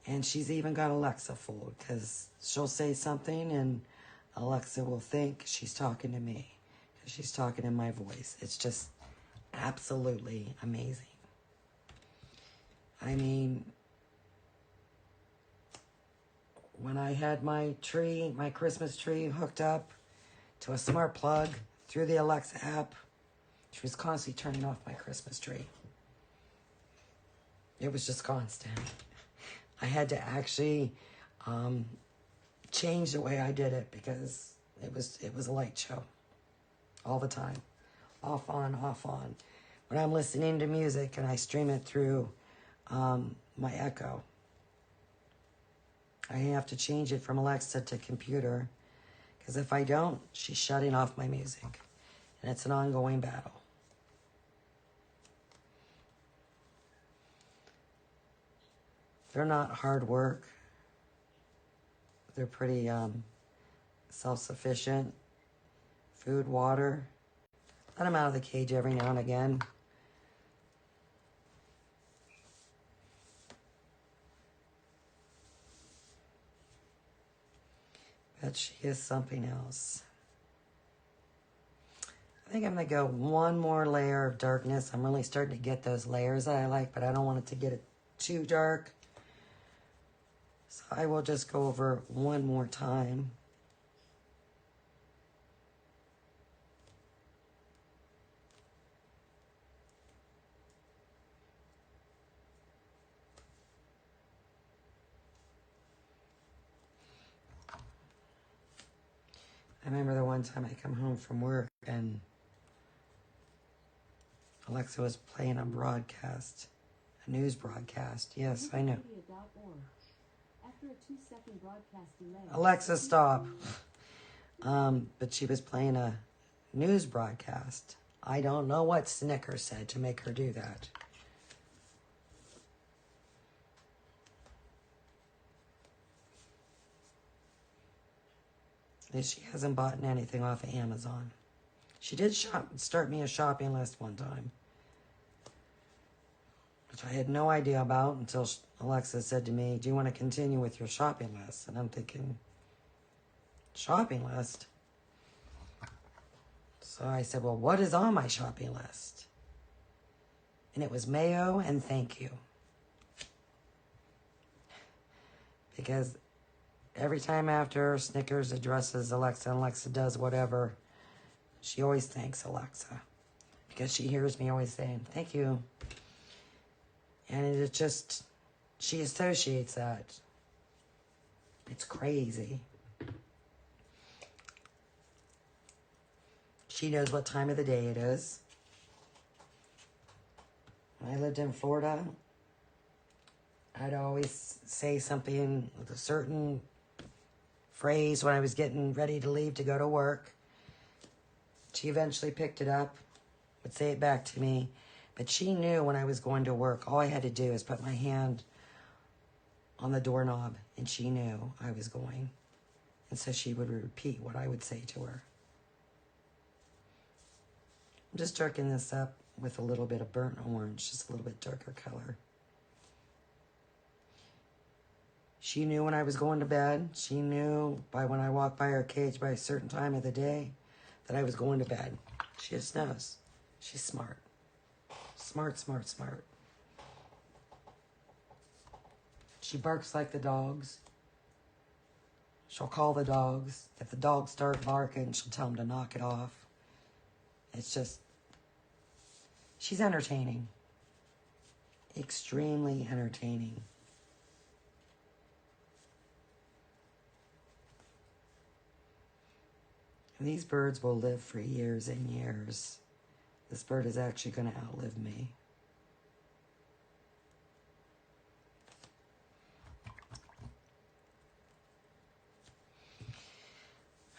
And she's even got Alexa fooled because she'll say something and Alexa will think she's talking to me because she's talking in my voice. It's just absolutely amazing. I mean, when I had my tree, my Christmas tree hooked up to a smart plug through the Alexa app, she was constantly turning off my Christmas tree. It was just constant. I had to actually change the way I did it because it was a light show all the time. Off on, off on. When I'm listening to music and I stream it through my Echo, I have to change it from Alexa to computer because if I don't, she's shutting off my music. And it's an ongoing battle. They're not hard work. They're pretty self-sufficient. Food, water. Let them out of the cage every now and again. But she is something else. I think I'm going to go one more layer of darkness. I'm really starting to get those layers that I like, but I don't want it to get it too dark. So I will just go over one more time. I remember the one time I come home from work and Alexa was playing a broadcast, a news broadcast. Yes, I know.
After a 2-second broadcast delay,
Alexa, stop. But she was playing a news broadcast. I don't know what Snicker said to make her do that. And she hasn't bought anything off of Amazon. She did start me a shopping list one time, which I had no idea about until Alexa said to me, "Do you want to continue with your shopping list?" And I'm thinking, shopping list? So I said, well, what is on my shopping list? And it was mayo and thank you. Because every time after Snickers addresses Alexa and Alexa does whatever, she always thanks Alexa. Because she hears me always saying, thank you. And it just, she associates that. It's crazy. She knows what time of the day it is. When I lived in Florida, I'd always say something with a certain phrase when I was getting ready to leave to go to work. She eventually picked it up, would say it back to me. But she knew when I was going to work, all I had to do is put my hand on the doorknob, and she knew I was going. And so she would repeat what I would say to her. I'm just darking this up with a little bit of burnt orange, just a little bit darker color. She knew when I was going to bed. She knew by when I walked by her cage by a certain time of the day that I was going to bed. She just knows. She's smart. Smart, smart, smart. She barks like the dogs. She'll call the dogs. If the dogs start barking, she'll tell them to knock it off. It's just, she's entertaining. Extremely entertaining. And these birds will live for years and years. This bird is actually going to outlive me.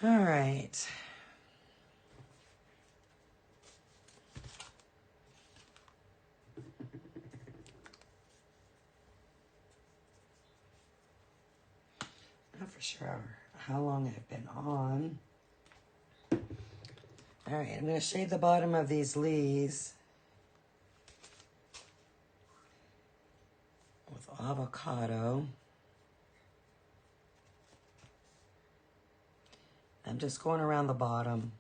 All right. Not for sure how long I've been on. All right, I'm going to shade the bottom of these leaves with avocado. I'm just going around the bottom.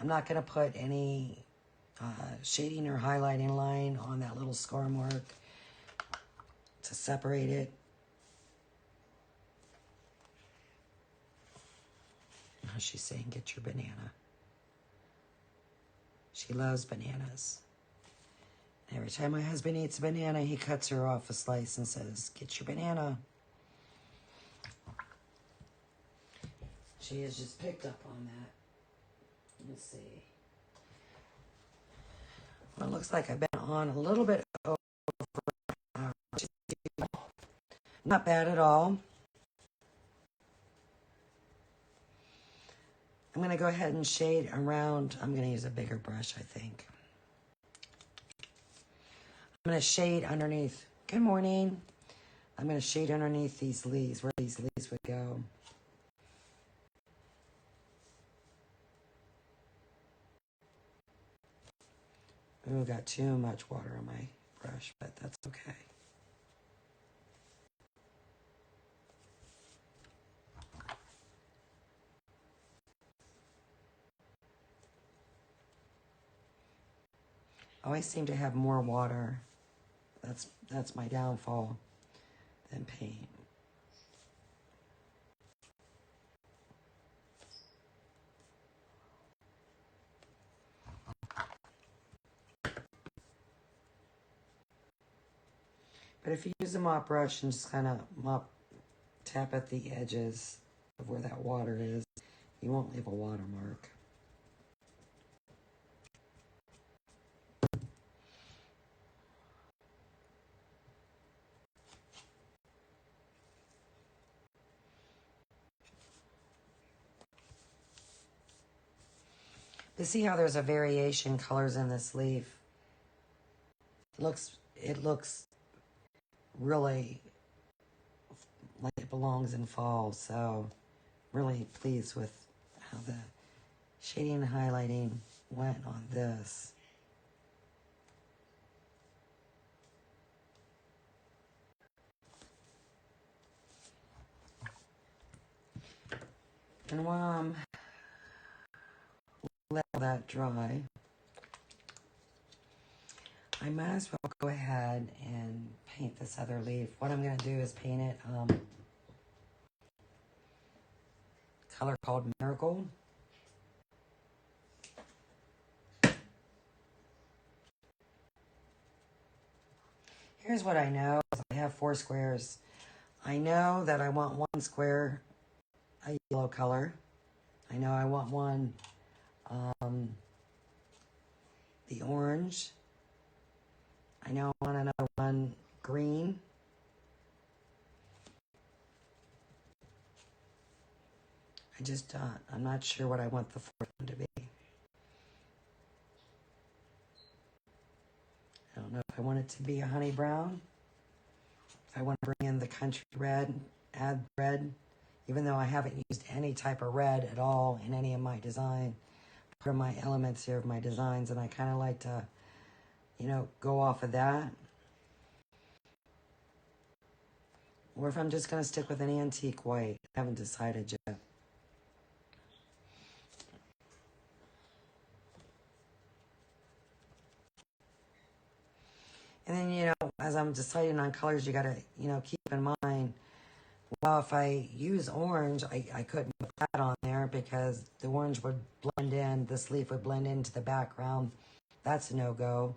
I'm not going to put any shading or highlighting line on that little scar mark to separate it. Oh, she's saying, get your banana. She loves bananas. Every time my husband eats a banana, he cuts her off a slice and says, get your banana. She has just picked up on that. Let's see. Well, it looks like I've been on a little bit over. Not bad at all. I'm going to go ahead and shade around. I'm going to use a bigger brush, I think. I'm going to shade underneath. Good morning. I'm going to shade underneath these leaves, where these leaves would go. Ooh, got too much water on my brush, but that's okay. I always seem to have more water. That's my downfall than paint. But if you use a mop brush and just kind of tap at the edges of where that water is, you won't leave a watermark. But see how there's a variation colors in this leaf? It looks really like it belongs in fall, so really pleased with how the shading and highlighting went on this. And while I'm letting that dry, I might as well go ahead and paint this other leaf. What I'm going to do is paint it color called Marigold. Here's what I know. I have 4 squares. I know that I want one square a yellow color. I know I want one, the orange. I know I want another one green. I'm not sure what I want the fourth one to be. I don't know if I want it to be a honey brown. If I want to bring in the country red, add red, even though I haven't used any type of red at all in any of my design. Part of my elements here of my designs, and I kind of like to, go off of that. Or if I'm just going to stick with an antique white. I haven't decided yet. And then, as I'm deciding on colors, you got to, keep in mind, well, if I use orange, I couldn't put that on there because the orange would blend in, this leaf would blend into the background. That's a no-go.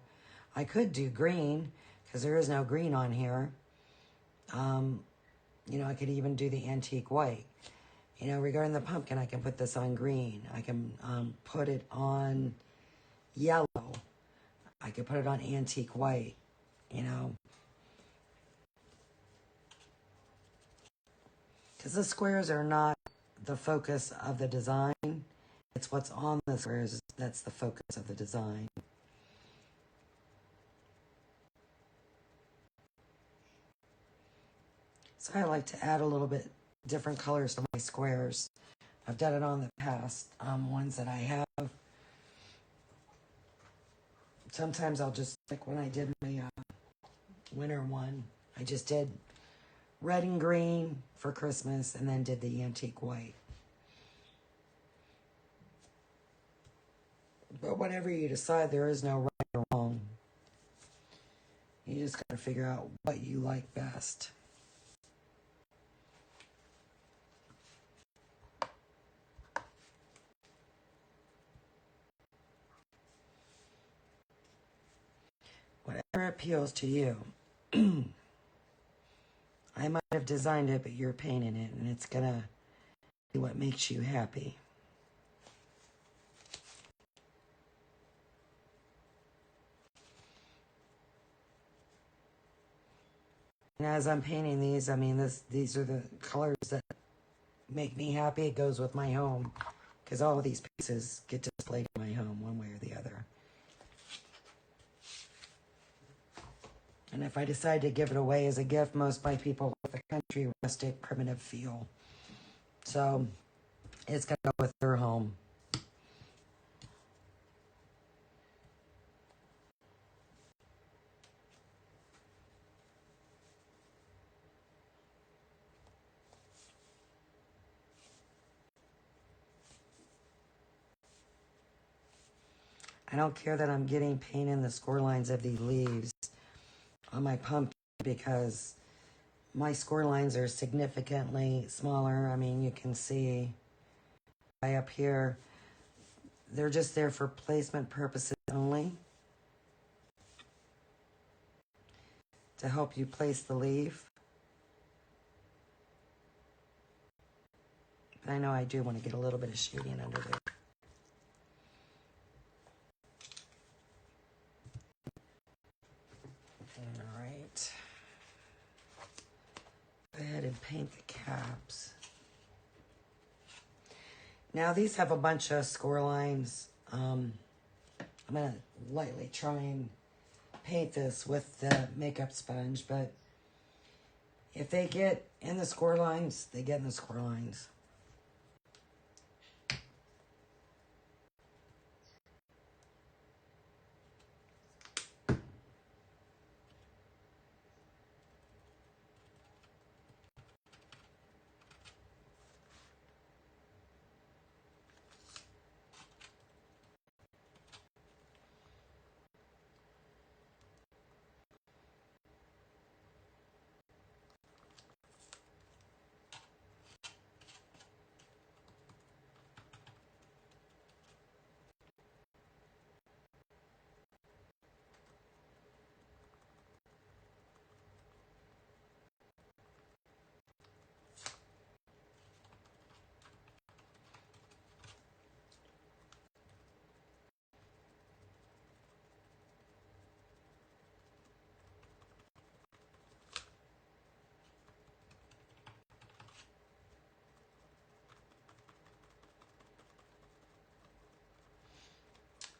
I could do green because there is no green on here. I could even do the antique white. Regarding the pumpkin, I can put this on green. I can put it on yellow. I could put it on antique white, Because the squares are not the focus of the design. It's what's on the squares that's the focus of the design. So I like to add a little bit different colors to my squares. I've done it on the past ones that I have. Sometimes I'll just, like when I did my winter one, I just did red and green for Christmas and then did the antique white. But whatever you decide, there is no right or wrong. You just got to figure out what you like best. Whatever appeals to you. I might have designed it, but you're painting it, and it's going to be what makes you happy. And as I'm painting these, these are the colors that make me happy. It goes with my home, because all of these pieces get displayed in my home one way or the other. And if I decide to give it away as a gift, most by people with a country, rustic, primitive feel. So it's going to go with their home. I don't care that I'm getting paint in the score lines of the leaves on my pumpkin because my score lines are significantly smaller. You can see right up here. They're just there for placement purposes only. To help you place the leaf. But I know I do want to get a little bit of shading under there. All right. Go ahead and paint the caps. Now these have a bunch of score lines. I'm going to lightly try and paint this with the makeup sponge, but if they get in the score lines, they get in the score lines.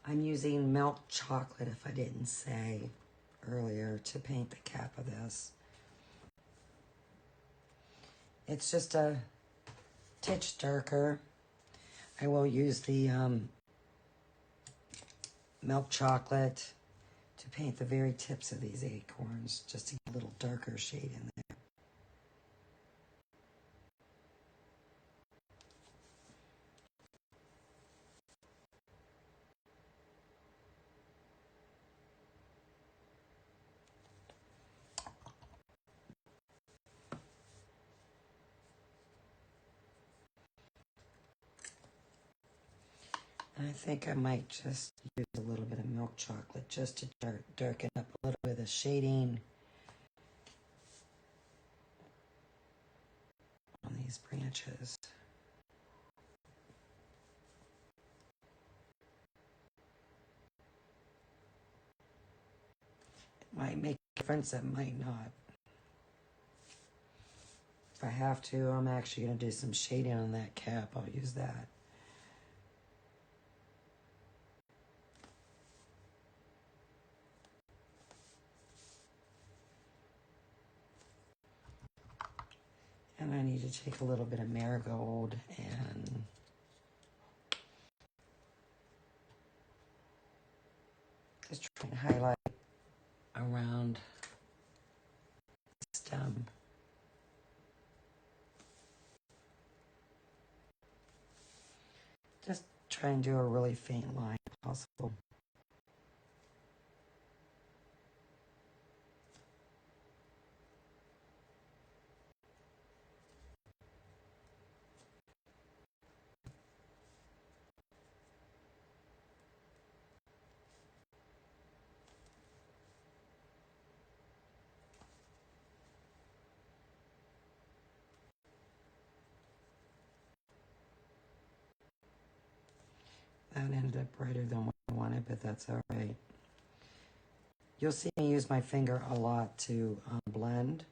I'm using milk chocolate, if I didn't say earlier, to paint the cap of this. It's just a titch darker. I will use the milk chocolate to paint the very tips of these acorns, just to get a little darker shade in there. I think I might just use a little bit of milk chocolate just to darken up a little bit of the shading on these branches. It might make a difference, it might not. If I have to, I'm actually going to do some shading on that cap. I'll use that. And I need to take a little bit of marigold and just try and highlight around the stem. Just try and do a really faint line if possible. That ended up brighter than what I wanted, but that's all right. You'll see me use my finger a lot to blend.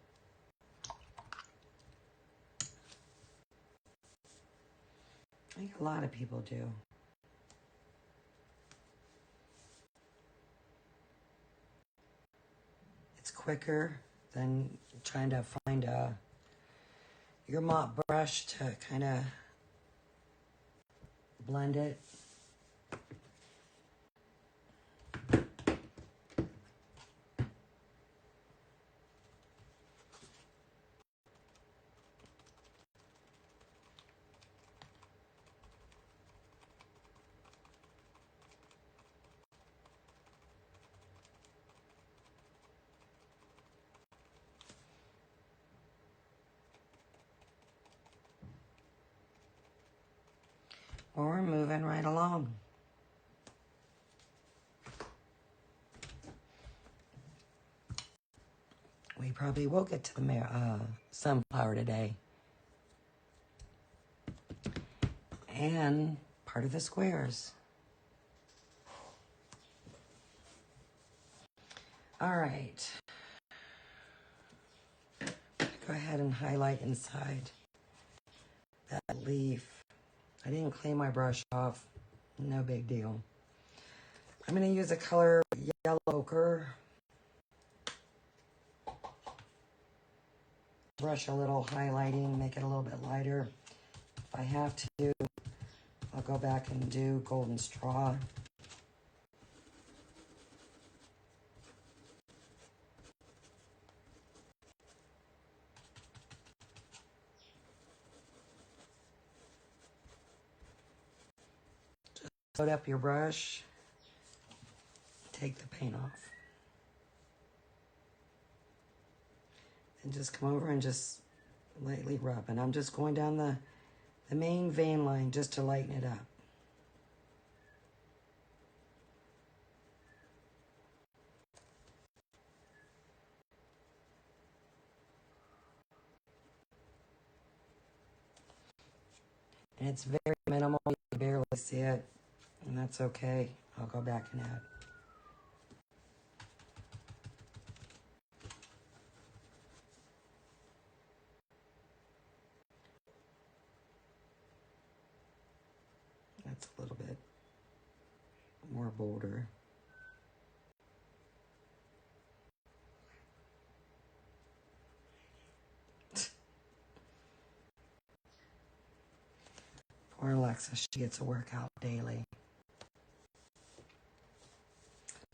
I think a lot of people do. It's quicker than trying to find your mop brush to kind of blend it. Well, we're moving right along. We probably will get to the sunflower today. And part of the squares. All right. Go ahead and highlight inside that leaf. I didn't clean my brush off. No big deal. I'm going to use a color yellow ochre. Brush a little highlighting, make it a little bit lighter. If I have to, I'll go back and do golden straw. Just load up your brush, take the paint off. And just come over and just lightly rub. And I'm just going down the main vein line just to lighten it up. And it's very minimal, you can barely see it, and that's okay. I'll go back and add. That's a little bit more bolder. Poor Alexa, she gets a workout daily.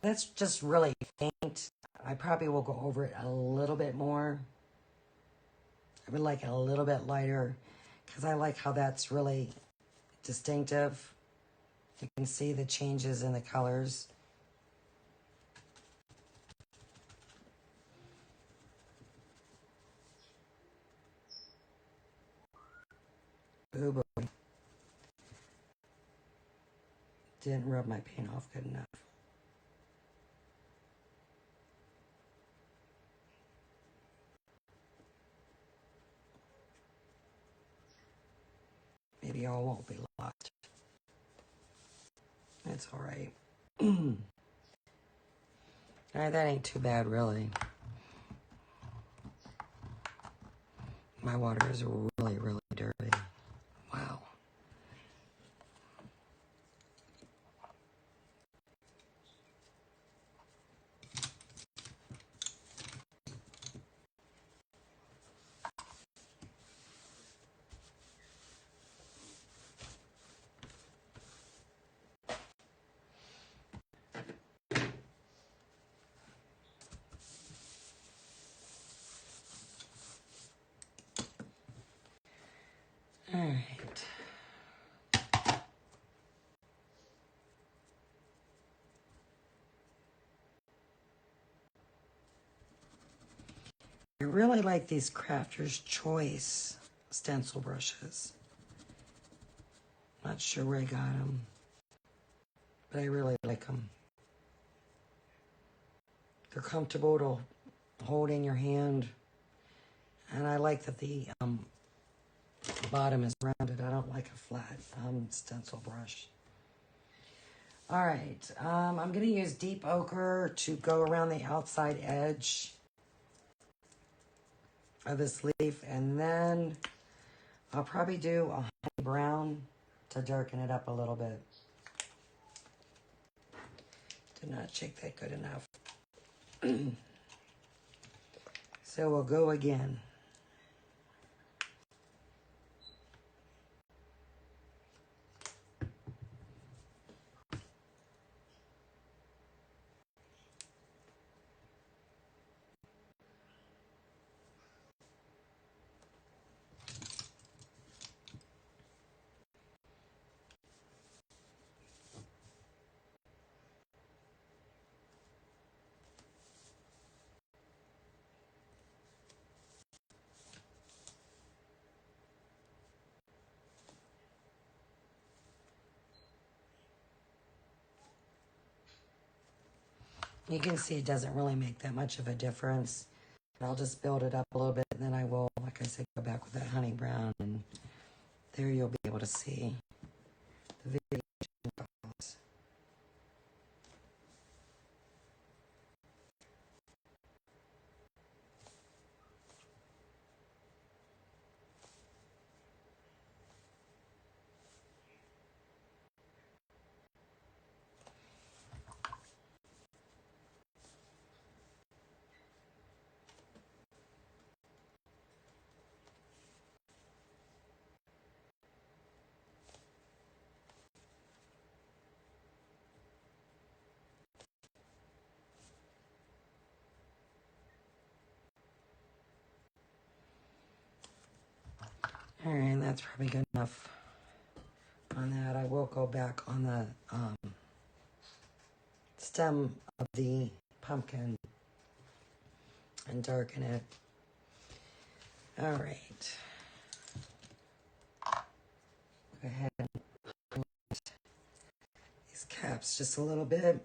That's just really faint. I probably will go over it a little bit more. I would like it a little bit lighter because I like how that's really distinctive. You can see the changes in the colors. Ooh boy. Didn't rub my paint off good enough. Maybe all won't be lost. It's all right. All right, that ain't too bad, really. My water is really, really dirty. Wow. All right. I really like these Crafter's Choice stencil brushes. Not sure where I got them, but I really like them. They're comfortable to hold in your hand, and I like that the bottom is rounded. I don't like a flat stencil brush. All right, I'm going to use deep ochre to go around the outside edge of this leaf, and then I'll probably do a honey brown to darken it up a little bit. Did not shake that good enough. So we'll go again. You can see it doesn't really make that much of a difference. I'll just build it up a little bit, and then I will, like I said, go back with that honey brown, and there you'll be able to see the variation colors. All right, that's probably good enough on that. I will go back on the stem of the pumpkin and darken it. All right. Go ahead and these caps just a little bit.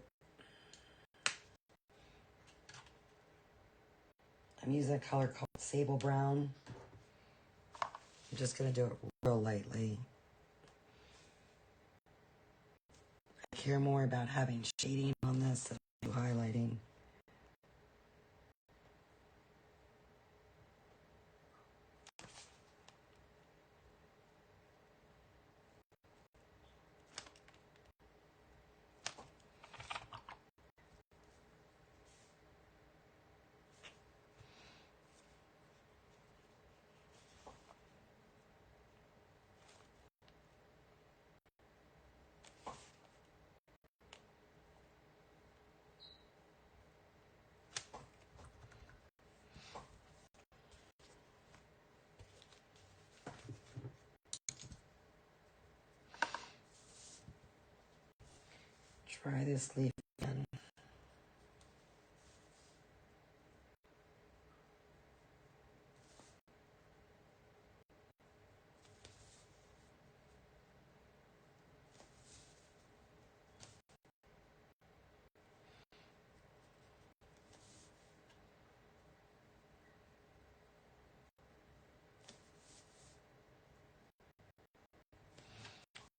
I'm using a color called Sable Brown. I'm just going to do it real lightly. I care more about having shading on this than I do highlighting. Try this leaf again.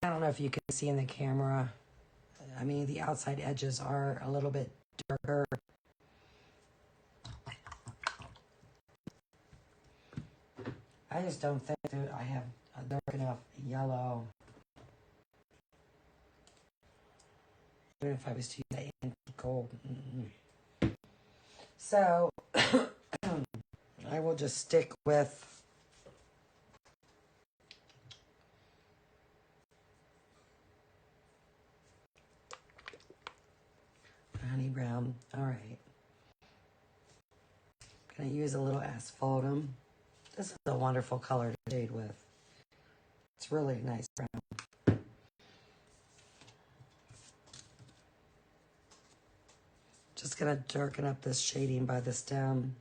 I don't know if you can see in the camera. I mean, the outside edges are a little bit darker. I just don't think that I have a dark enough yellow. Even if I was to use that antique gold. So, I will just stick with honey brown. All right. Gonna use a little asphaltum. This is a wonderful color to shade with. It's really a nice brown. Just gonna darken up this shading by the stem.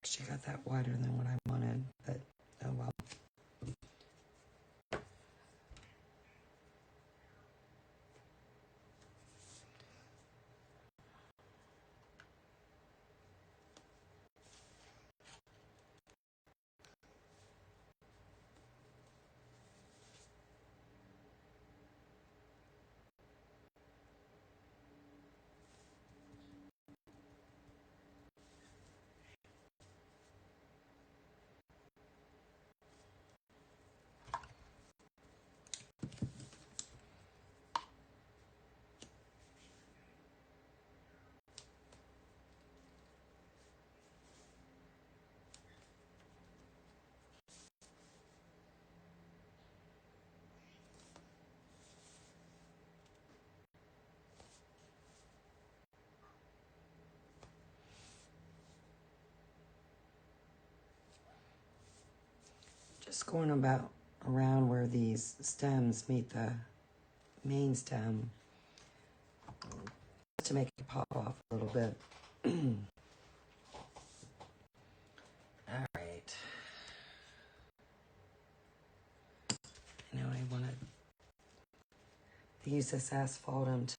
She got that wider than what I wanted, but oh well. Just going about around where these stems meet the main stem to make it pop off a little bit. All right. Now I want to use this asphaltum to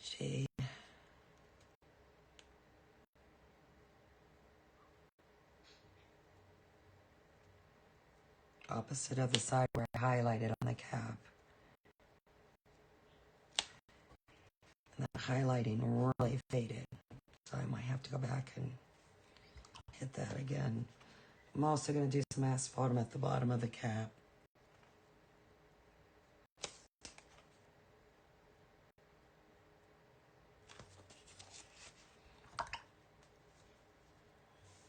shade. Opposite of the side where I highlighted on the cap. And the highlighting really faded. So I might have to go back and hit that again. I'm also going to do some asphaltum at the bottom of the cap.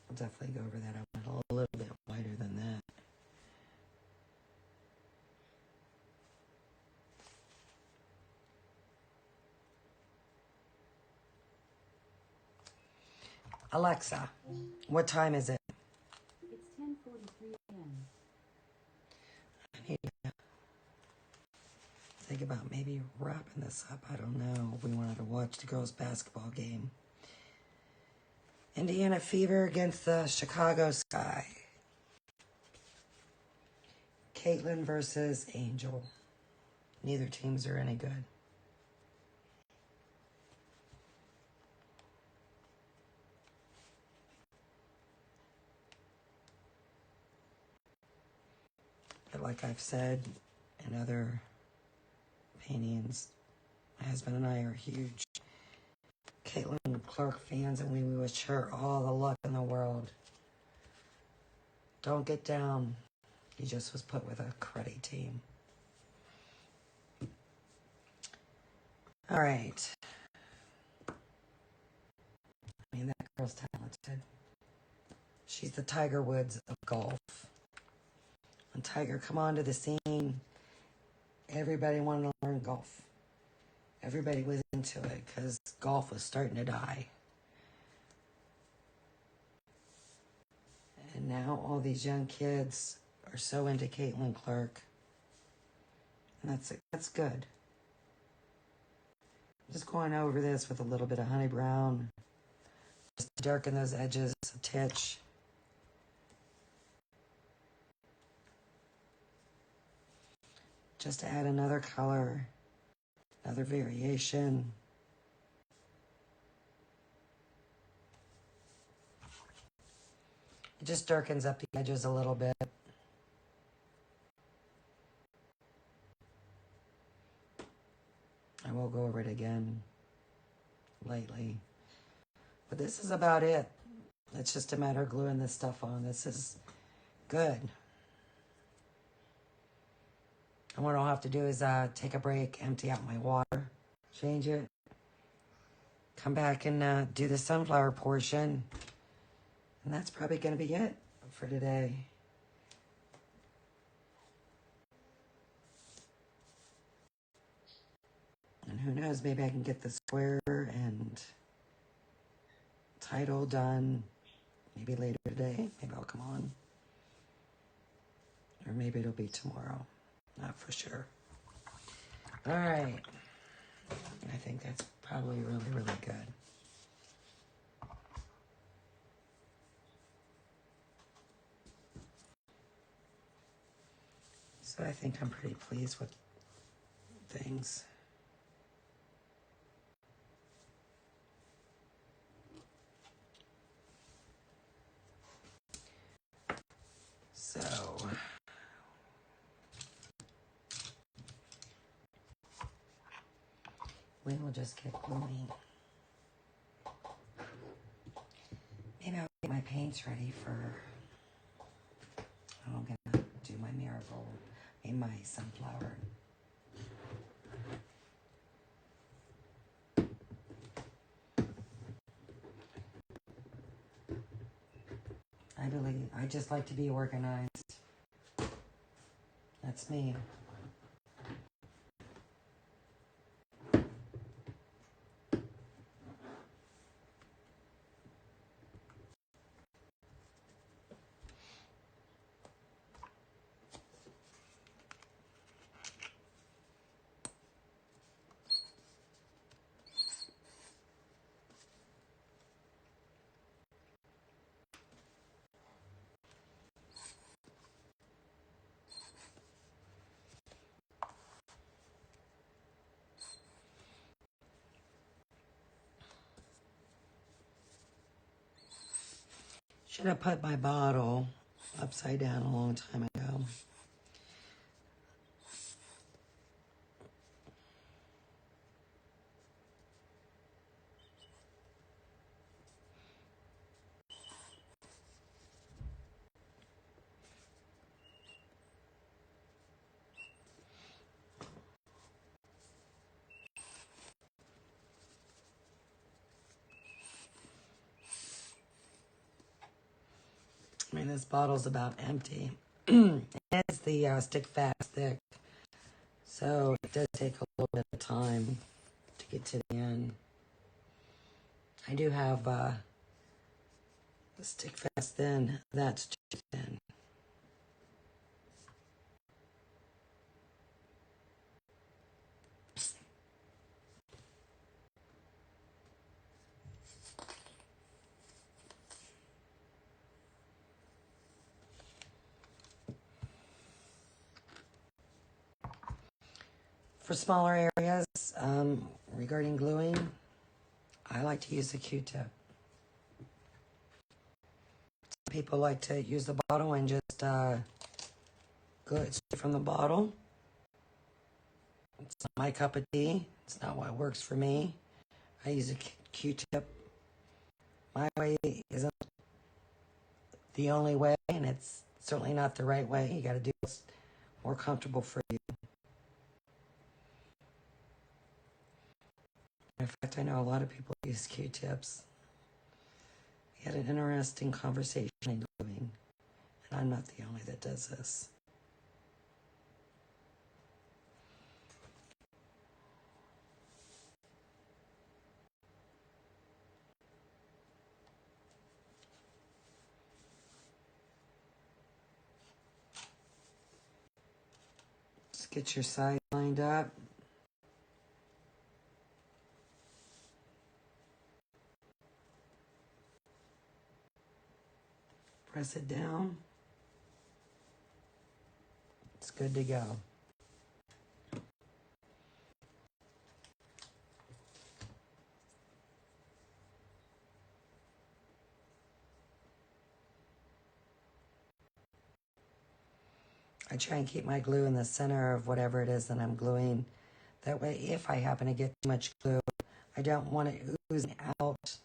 I'll definitely go over that. I want it a little bit wider than that. Alexa, what time is it?
It's 10:43 a.m.
I need to think about maybe wrapping this up. I don't know. We wanted to watch the girls' basketball game. Indiana Fever against the Chicago Sky. Caitlin versus Angel. Neither teams are any good. But like I've said in other paintings, my husband and I are huge Caitlin Clark fans, and we wish her all the luck in the world. Don't get down. He just was put with a cruddy team. All right. I mean, that girl's talented. She's the Tiger Woods of golf. And Tiger, come onto the scene. everybody wanted to learn golf. Everybody was into it because golf was starting to die. And now all these young kids are so into Caitlin Clark. And that's good. Just going over this with a little bit of honey brown. Just to darken those edges a titch. Just to add another color, another variation. It just darkens up the edges a little bit. I will go over it again lightly. But this is about it. It's just a matter of gluing this stuff on. This is good. And what I'll have to do is take a break, empty out my water, change it, come back and do the sunflower portion. And that's probably going to be it for today. And who knows, maybe I can get the square and title done maybe later today. Maybe I'll come on. Or maybe it'll be tomorrow. Not for sure. All right. I think that's probably really, really good. So I think I'm pretty pleased with things. So we will just get gluing. Maybe I'll get my paints ready for, I'm gonna do my marigold in my sunflower. I just like to be organized. That's me. Should have put my bottle upside down a long time ago. I mean, this bottle's about empty. It's the stick fast thick. So it does take a little bit of time to get to the end. I do have the stick fast thin. That's too thin. For smaller areas, regarding gluing, I like to use a Q-tip. Some people like to use the bottle and just glue it straight from the bottle. It's not my cup of tea. It's not what works for me. I use a Q-tip. My way isn't the only way, and it's certainly not the right way. You got to do what's more comfortable for you. In fact, I know a lot of people use Q-tips. We had an interesting conversation in gluing, and I'm not the only that does this. Get your side lined up. Press it down. It's good to go. I try and keep my glue in the center of whatever it is that I'm gluing. That way, if I happen to get too much glue, I don't want it oozing out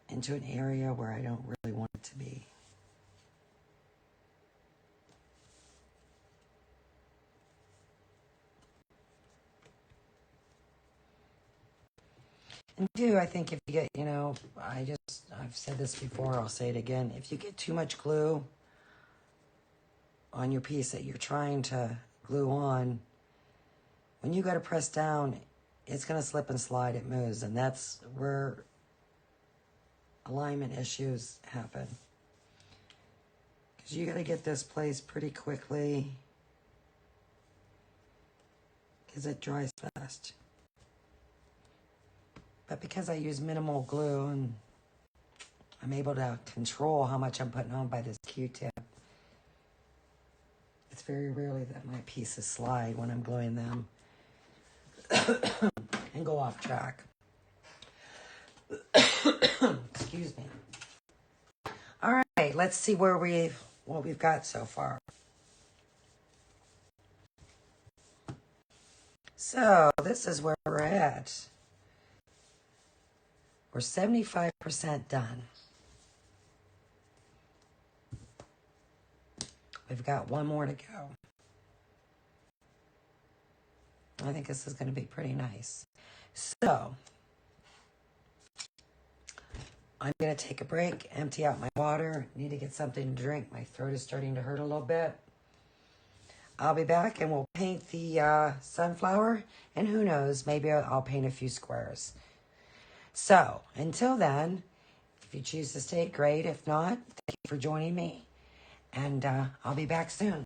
into an area where I don't really want it to be. And two, I think if you get, I've said this before, I'll say it again. If you get too much glue on your piece that you're trying to glue on, when you go to press down, it's going to slip and slide, it moves, and that's where alignment issues happen. Because you got to get this placed pretty quickly because it dries fast. But because I use minimal glue and I'm able to control how much I'm putting on by this Q-tip, it's very rarely that my pieces slide when I'm gluing them and go off track. Excuse me. All right, let's see what we've got so far. So this is where we're at. We're 75% done. We've got one more to go. I think this is going to be pretty nice. So I'm going to take a break, empty out my water, need to get something to drink. My throat is starting to hurt a little bit. I'll be back and we'll paint the sunflower, and who knows, maybe I'll paint a few squares. So until then, if you choose to stay, great. If not, thank you for joining me, and I'll be back soon.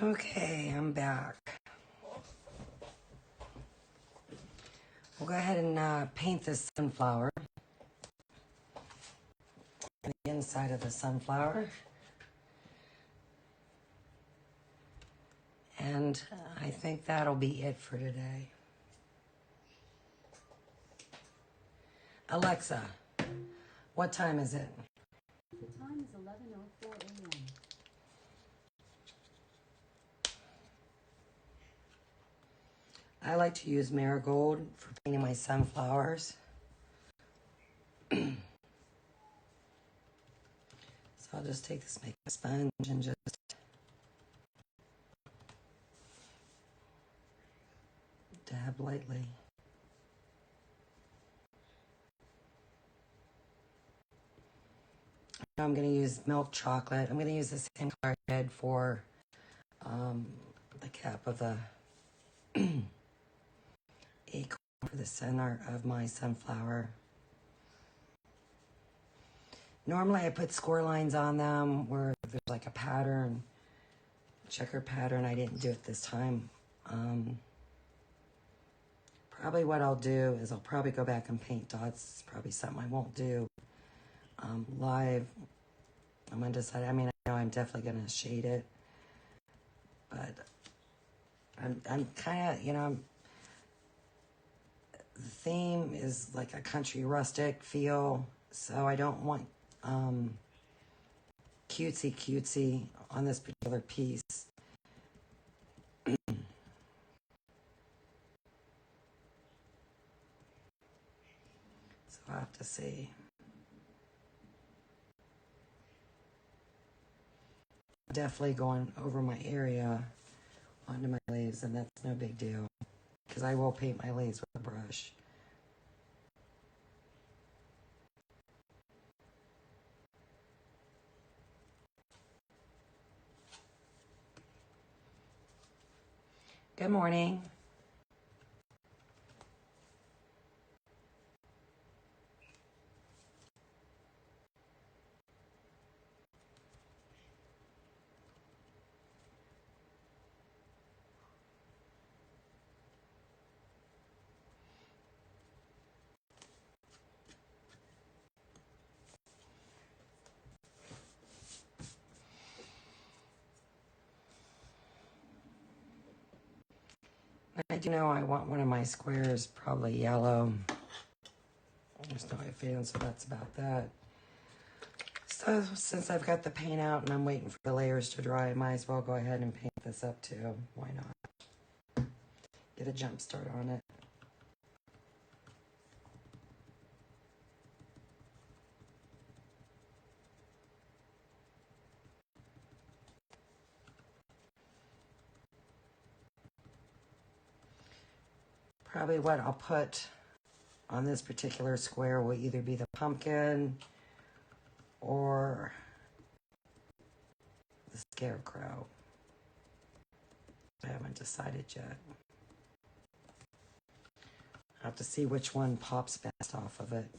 Okay, I'm back. We'll go ahead and paint this sunflower. The inside of the sunflower. And I think that'll be it for today. Alexa, what time is it?
The time is 11:04 a.m.
I like to use marigold for painting my sunflowers. So I'll just take this makeup sponge and just dab lightly. I'm going to use milk chocolate. I'm going to use the same color I did for the cap of the acorn for the center of my sunflower. Normally I put score lines on them where there's like a pattern, checker pattern. I didn't do it this time. Probably what I'll do is I'll probably go back and paint dots. It's probably something I won't do live. I'm going to decide. I mean, I know I'm definitely going to shade it. But I'm kind of, the theme is like a country rustic feel. So I don't want cutesy on this particular piece. So I'll have to see. Definitely going over my area onto my leaves, and that's no big deal because I will paint my leaves with a brush. Good morning. I do know I want one of my squares probably yellow. There's no ifs, ands, so that's about that. So since I've got the paint out and I'm waiting for the layers to dry, I might as well go ahead and paint this up too. Why not? Get a jump start on it. Probably what I'll put on this particular square will either be the pumpkin or the scarecrow. I haven't decided yet. I have to see which one pops best off of it.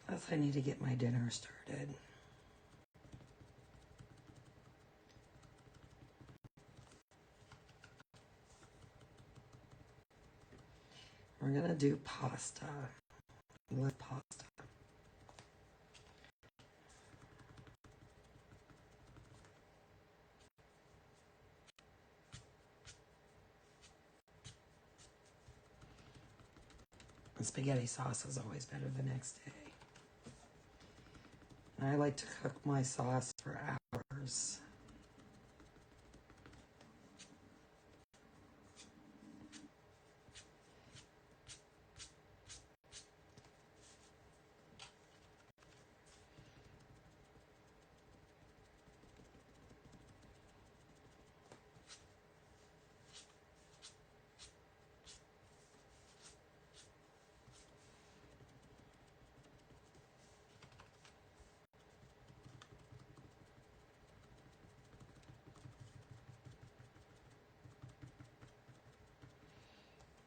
Plus, I need to get my dinner started. We're gonna do pasta. I love pasta. And spaghetti sauce is always better the next day. And I like to cook my sauce for hours.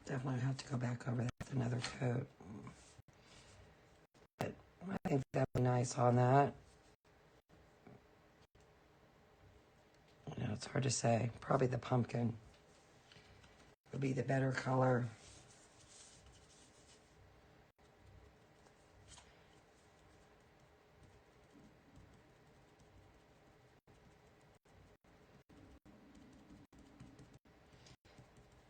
Definitely have to go back over that with another coat. But I think that'd be nice on that. You know, it's hard to say. Probably the pumpkin would be the better color.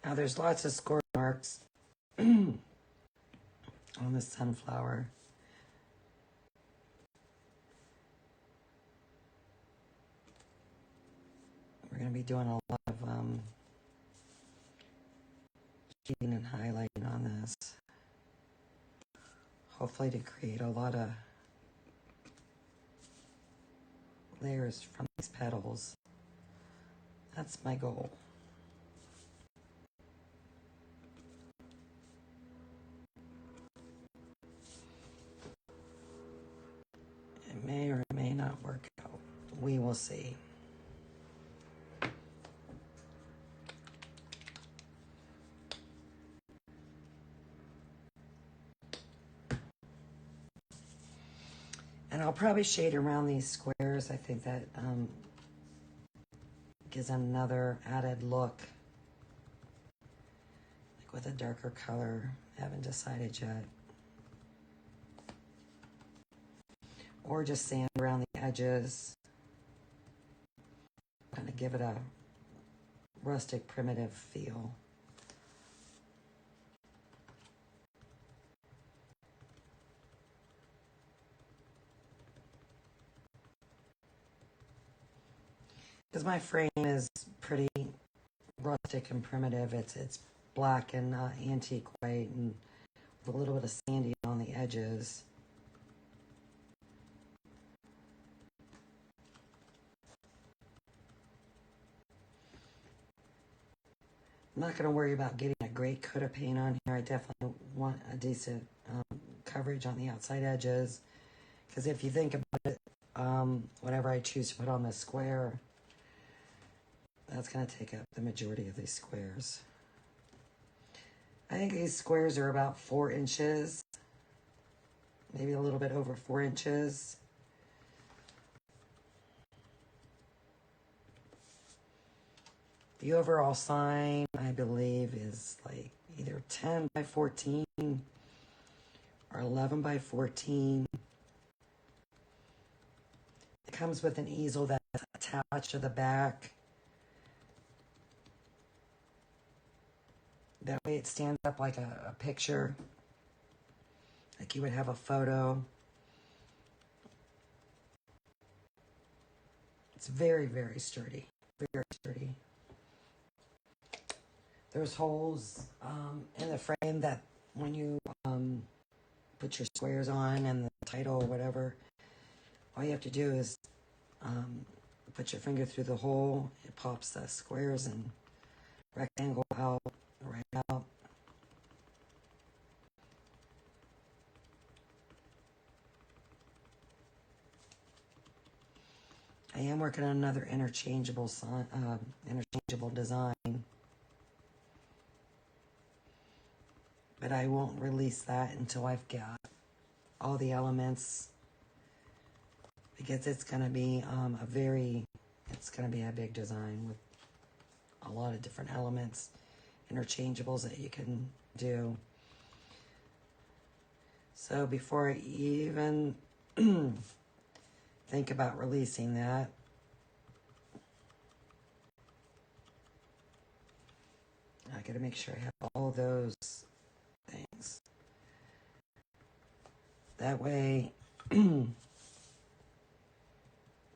Now there's lots of score marks on the sunflower. We're going to be doing a lot of shading and highlighting on this. Hopefully to create a lot of layers from these petals. That's my goal. It may or may not work out. We will see. And I'll probably shade around these squares. I think that gives another added look. Like with a darker color. I haven't decided yet. Or just sand around the edges. Kind of give it a rustic, primitive feel. Because my frame is pretty rustic and primitive. It's black and antique white and with a little bit of sandy on the edges. I'm not going to worry about getting a great coat of paint on here. I definitely want a decent coverage on the outside edges. Because if you think about it, whatever I choose to put on the square, that's going to take up the majority of these squares. I think these squares are about 4 inches, maybe a little bit over 4 inches. The overall sign, I believe, is like either 10 by 14 or 11 by 14. It comes with an easel that's attached to the back. That way it stands up like a picture, like you would have a photo. It's very, very sturdy, very sturdy. There's holes in the frame that when you put your squares on and the title or whatever, all you have to do is put your finger through the hole. It pops the squares and rectangle out, right out. I am working on another interchangeable design, but I won't release that until I've got all the elements, because it's going to be it's going to be a big design with a lot of different elements, interchangeables that you can do. So before I even think about releasing that, I got to make sure I have all those things. That way, if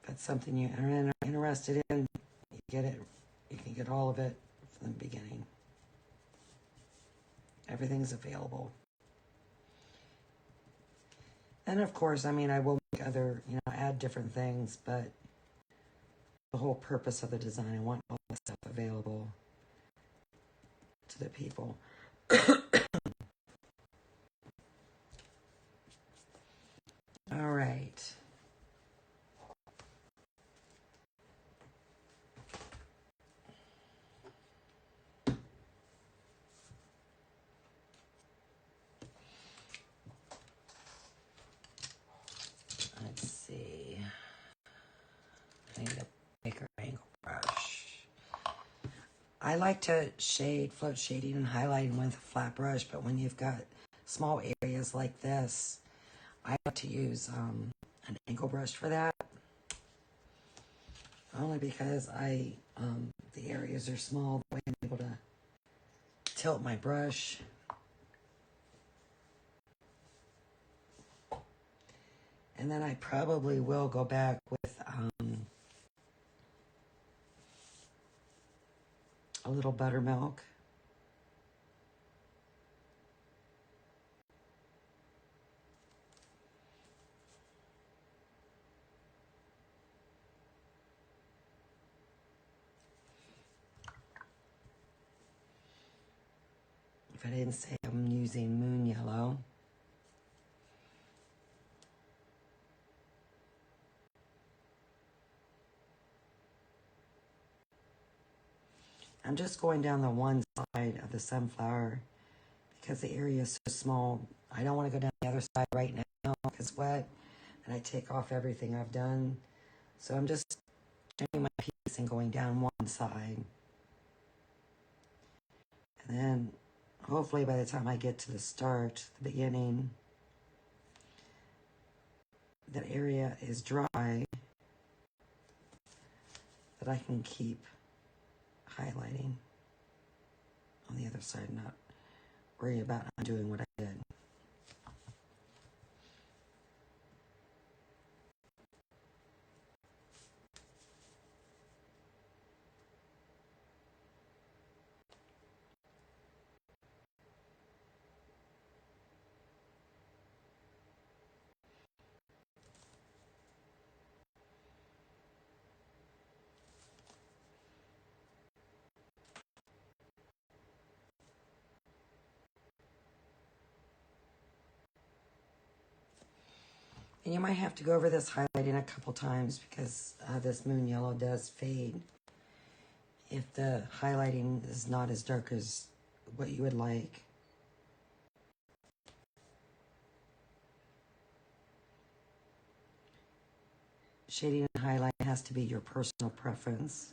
it's something you are interested in, you get it. You can get all of it from the beginning. Everything's available. And of course, I mean, I will make other, add different things, but the whole purpose of the design, I want all the stuff available to the people. All right. Let's see. I need a bigger angle brush. I like to float shading and highlighting with a flat brush, but when you've got small areas like this, I like to use an angle brush for that. Only because the areas are small, the way I'm able to tilt my brush. And then I probably will go back with a little buttermilk. If I didn't say, I'm using moon yellow. I'm just going down the one side of the sunflower because the area is so small. I don't want to go down the other side right now because it's wet and I take off everything I've done. So I'm just doing my piece and going down one side. And then hopefully by the time I get to the start, the beginning, that area is dry, that I can keep highlighting on the other side, not worry about undoing what I did. And you might have to go over this highlighting a couple times because this moon yellow does fade if the highlighting is not as dark as what you would like. Shading and highlight has to be your personal preference.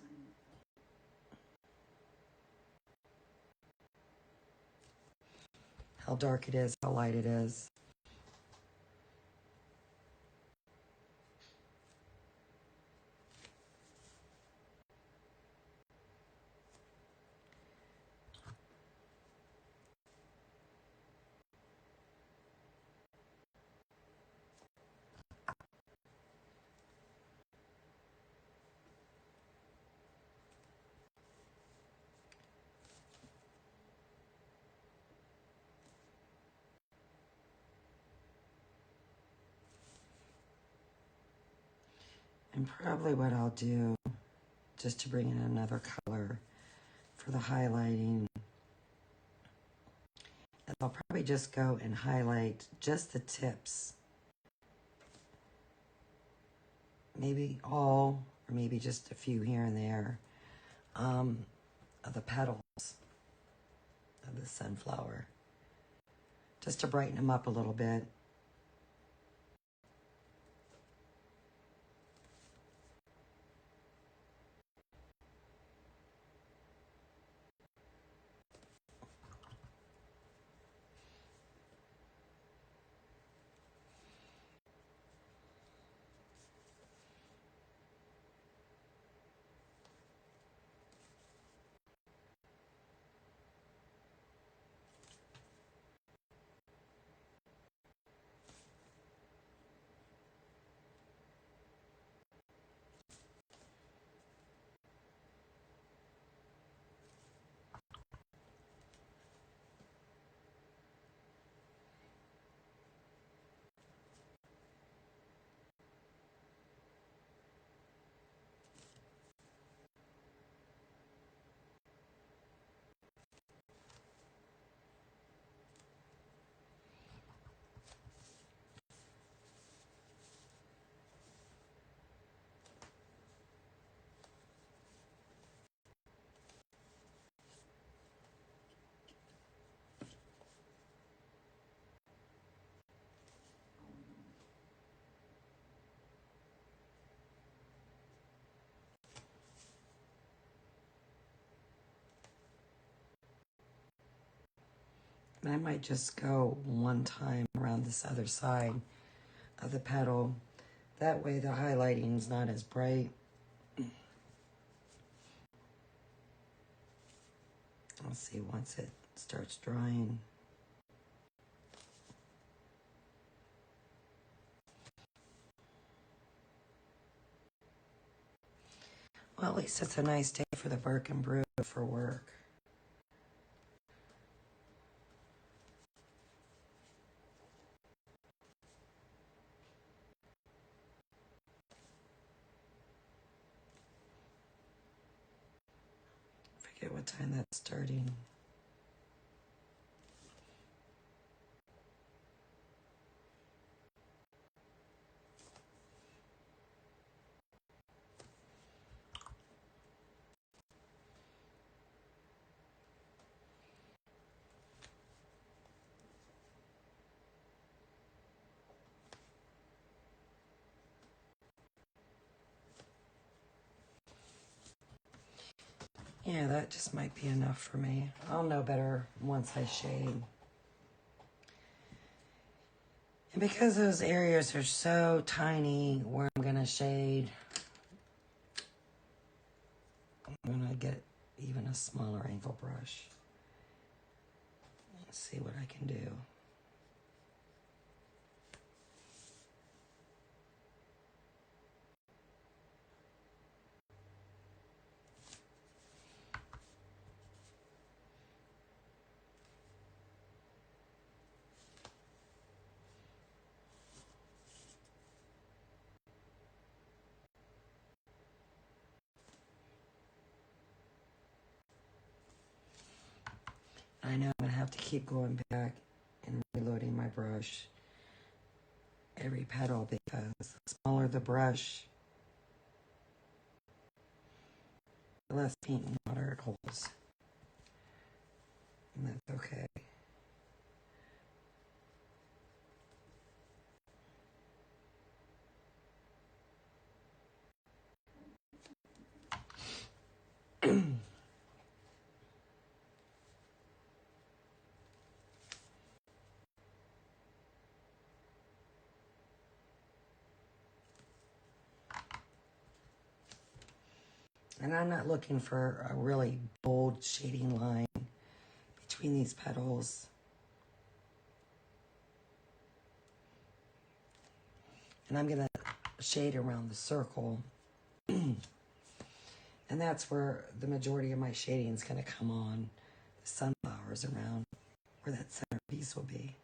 How dark it is, how light it is. And probably what I'll do, just to bring in another color for the highlighting, is I'll probably just go and highlight just the tips. Maybe all, or maybe just a few here and there, of the petals of the sunflower. Just to brighten them up a little bit. I might just go one time around this other side of the petal. That way the highlighting's not as bright. I'll see once it starts drying. Well, at least it's a nice day for the Birkin Brew for work. Forget what time that's starting. Yeah, that just might be enough for me. I'll know better once I shade. And because those areas are so tiny where I'm going to shade, I'm going to get even a smaller angle brush. Let's see what I can do. I know I'm going to have to keep going back and reloading my brush every petal because the smaller the brush, the less paint and water it holds. And that's okay. And I'm not looking for a really bold shading line between these petals. And I'm going to shade around the circle. And that's where the majority of my shading is going to come on. The sunflowers around where that centerpiece will be.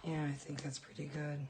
Yeah, I think that's pretty good.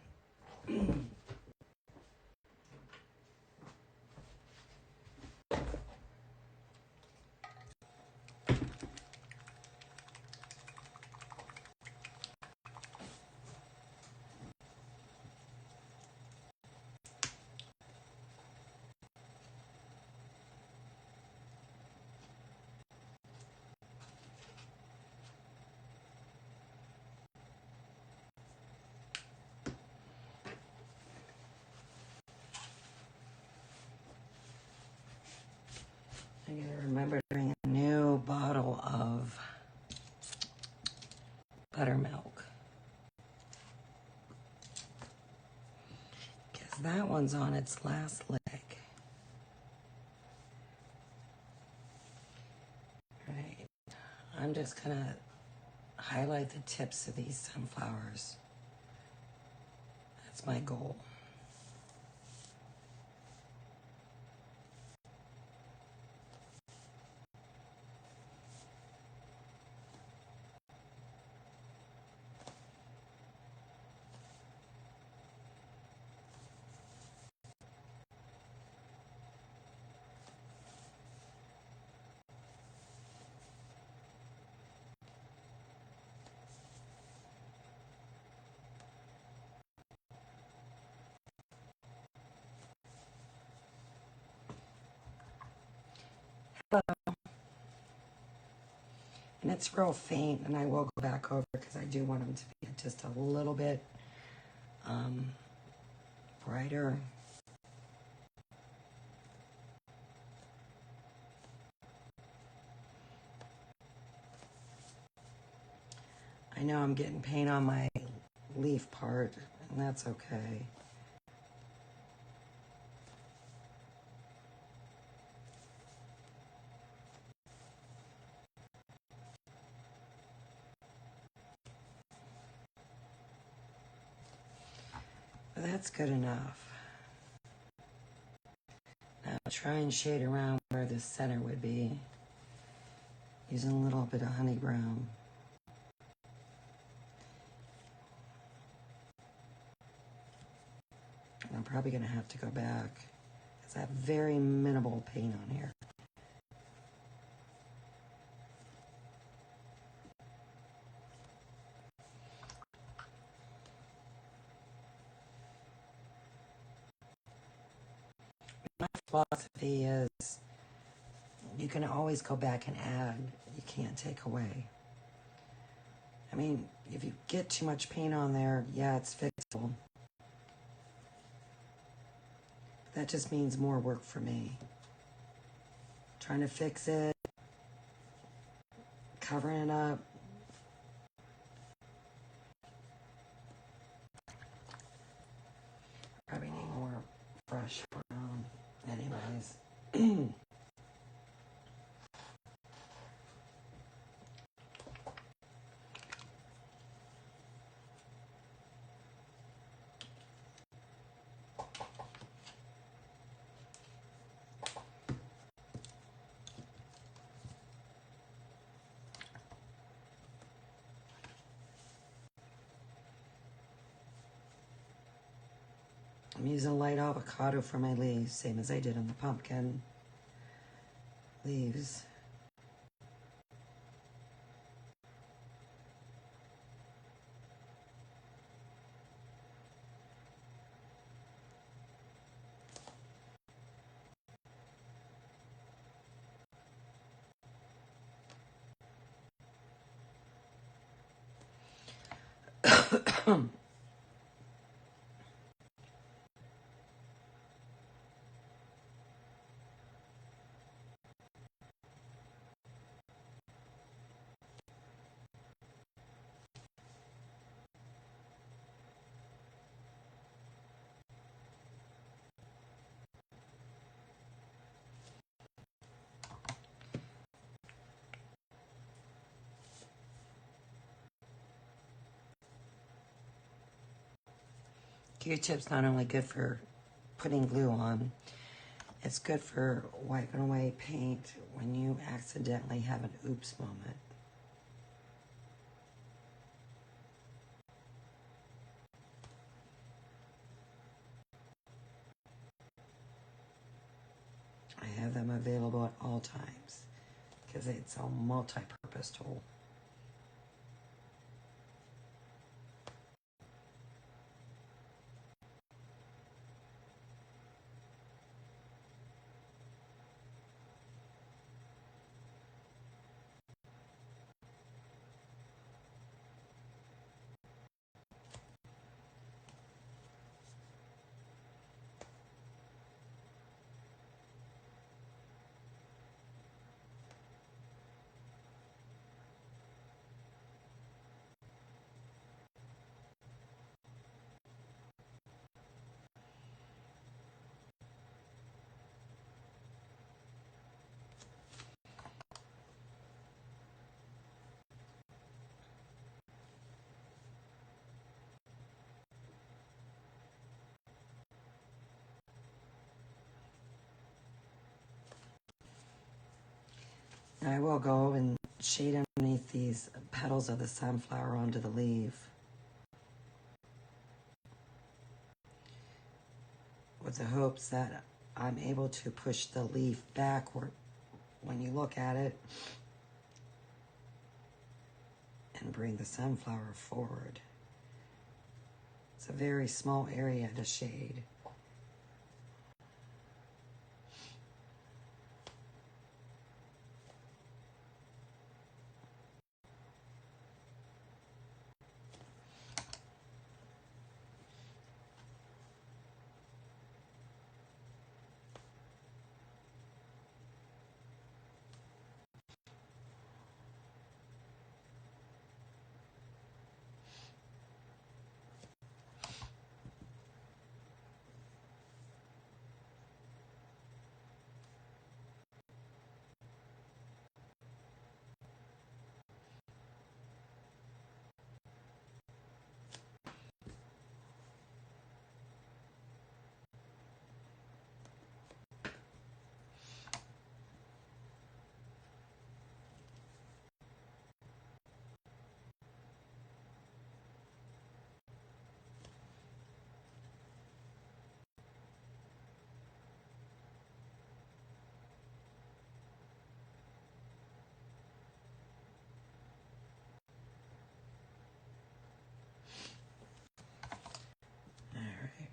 buttermilk. Because that one's on its last leg. Right. I'm just going to highlight the tips of these sunflowers. That's my goal. And it's real faint, and I will go back over because I do want them to be just a little bit brighter. I know I'm getting paint on my leaf part, and that's okay. But that's good enough. Now try and shade around where the center would be, using a little bit of honey brown. I'm probably going to have to go back because I have very minimal paint on here. My philosophy is you can always go back and add. You can't take away. I mean, if you get too much paint on there, yeah, it's fixable. That just means more work for me. Trying to fix it, covering it up. Probably need more brush brown. Anyways. I'm using light avocado for my leaves, same as I did on the pumpkin leaves. Q-tip's not only good for putting glue on, it's good for wiping away paint when you accidentally have an oops moment. I have them available at all times because it's a multi-purpose tool. I will go and shade underneath these petals of the sunflower onto the leaf with the hopes that I'm able to push the leaf backward when you look at it and bring the sunflower forward. It's a very small area to shade. All right.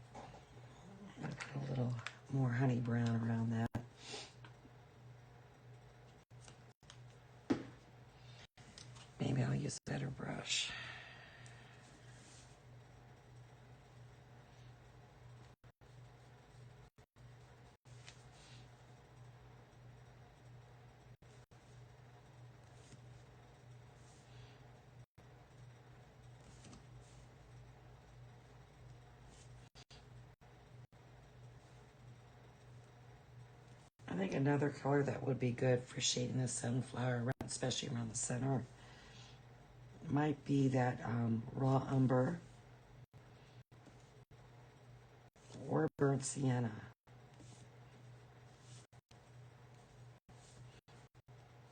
I'm going to put a little more honey brown around that. Maybe I'll use a better brush. I think another color that would be good for shading the sunflower, especially around the center, might be that raw umber or burnt sienna.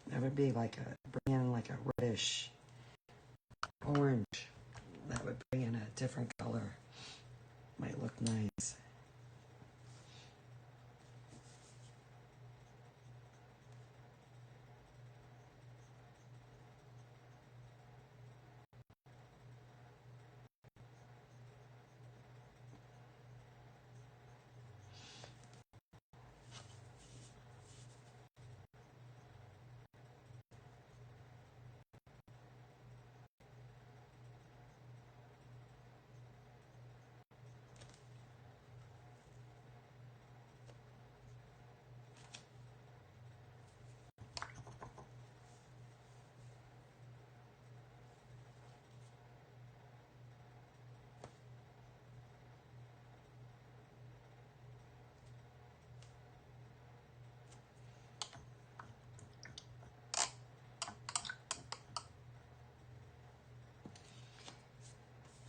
That would be like bring in like a reddish orange. That would bring in a different color. Might look nice.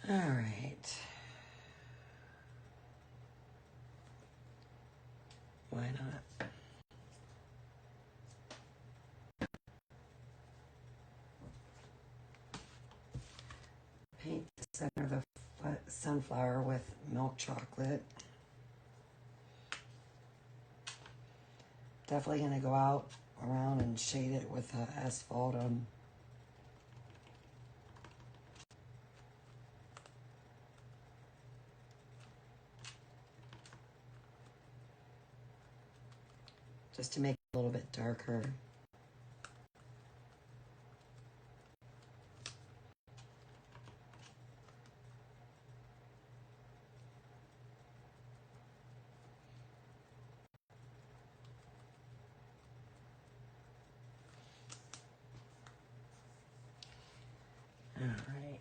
All right. Why not? Paint the center of the sunflower with milk chocolate. Definitely going to go out around and shade it with asphaltum. Just to make it a little bit darker. All right.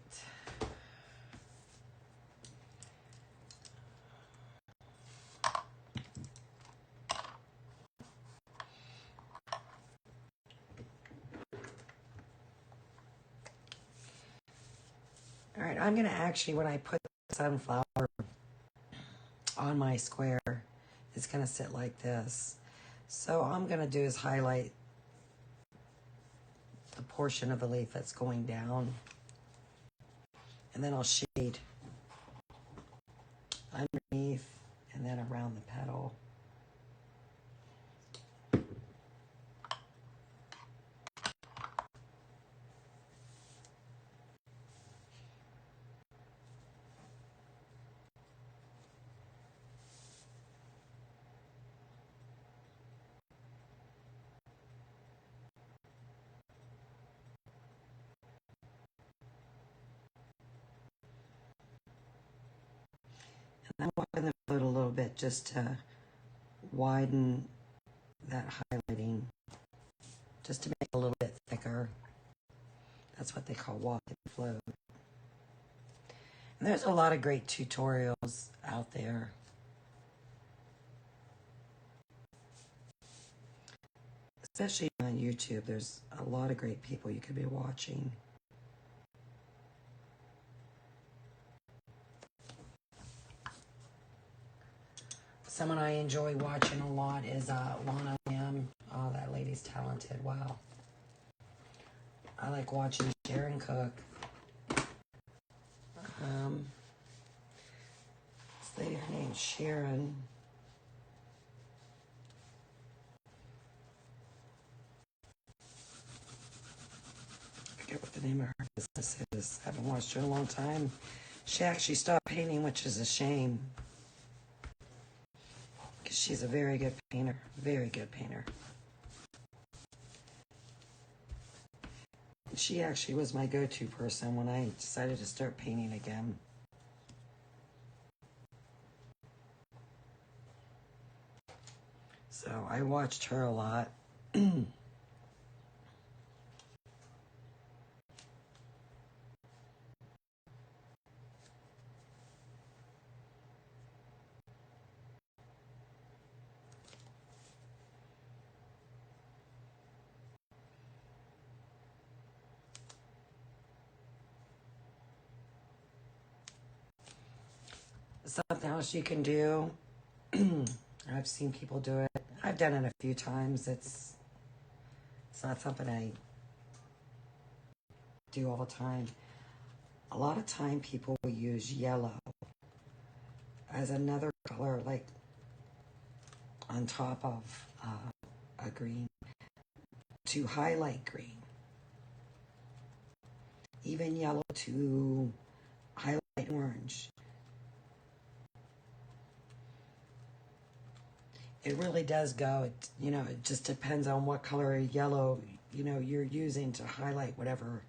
All right, I'm going to actually, when I put the sunflower on my square, it's going to sit like this. So all I'm going to do is highlight the portion of the leaf that's going down. And then I'll shade underneath and then around the petal. And I'm walking the foot a little bit just to widen that highlighting, just to make it a little bit thicker. That's what they call walk and float. And there's a lot of great tutorials out there. Especially on YouTube, there's a lot of great people you could be watching. Someone I enjoy watching a lot is Lana Lamb. Oh, that lady's talented. Wow. I like watching Sharon cook. This lady, her name's Sharon. I forget what the name of her business is. I haven't watched her in a long time. She actually stopped painting, which is a shame. Because she's a very good painter. Very good painter. She actually was my go-to person when I decided to start painting again. So I watched her a lot. Something else you can do. I've seen people do it. I've done it a few times. It's not something I do all the time. A lot of time people will use yellow as another color, like on top of a green, to highlight green. Even yellow to highlight orange. It really does go. It just depends on what color of yellow, you're using to highlight whatever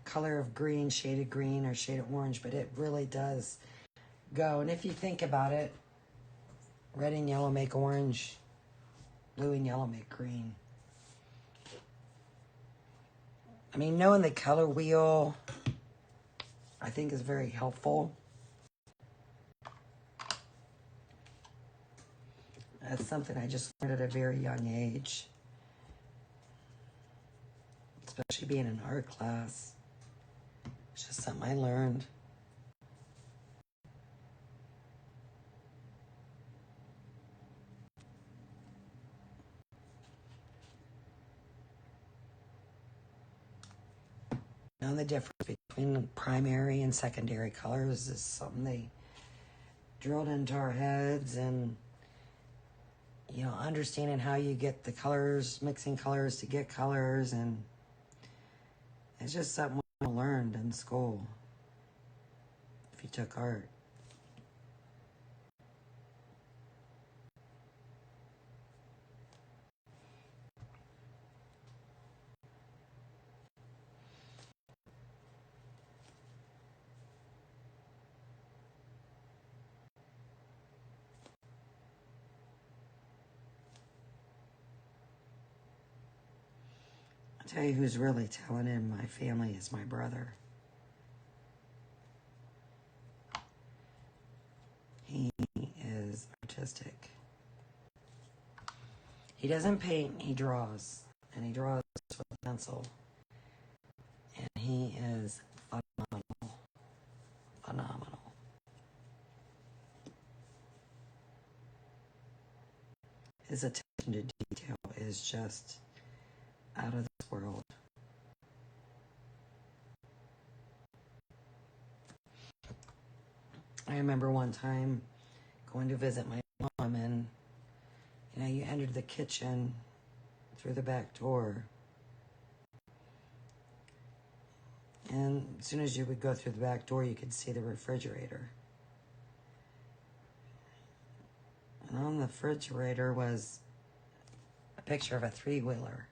color of green, shaded green or shaded orange, but it really does go. And if you think about it, red and yellow make orange, blue and yellow make green. I mean, knowing the color wheel, I think is very helpful. That's something I just learned at a very young age. Especially being in art class. It's just something I learned. Now the difference between primary and secondary colors is something they drilled into our heads, and understanding how you get the colors, mixing colors to get colors, and it's just something we learned in school if you took art. I'll tell you who's really talented in my family is my brother. He is artistic. He doesn't paint, he draws. And he draws with a pencil. And he is phenomenal. Phenomenal. His attention to detail is just out of this world. I remember one time going to visit my mom, and you entered the kitchen through the back door, and as soon as you would go through the back door, you could see the refrigerator. And on the refrigerator was a picture of a three-wheeler.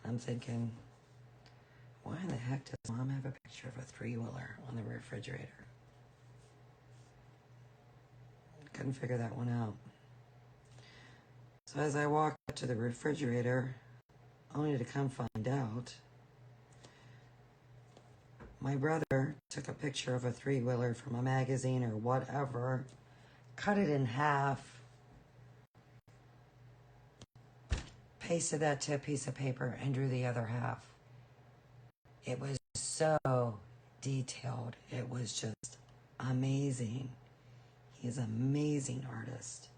I'm thinking, why in the heck does Mom have a picture of a three-wheeler on the refrigerator? Couldn't figure that one out. So as I walked up to the refrigerator, only to come find out, my brother took a picture of a three-wheeler from a magazine or whatever, cut it in half, pasted that to a piece of paper, and drew the other half. It was so detailed. It was just amazing. He's an amazing artist.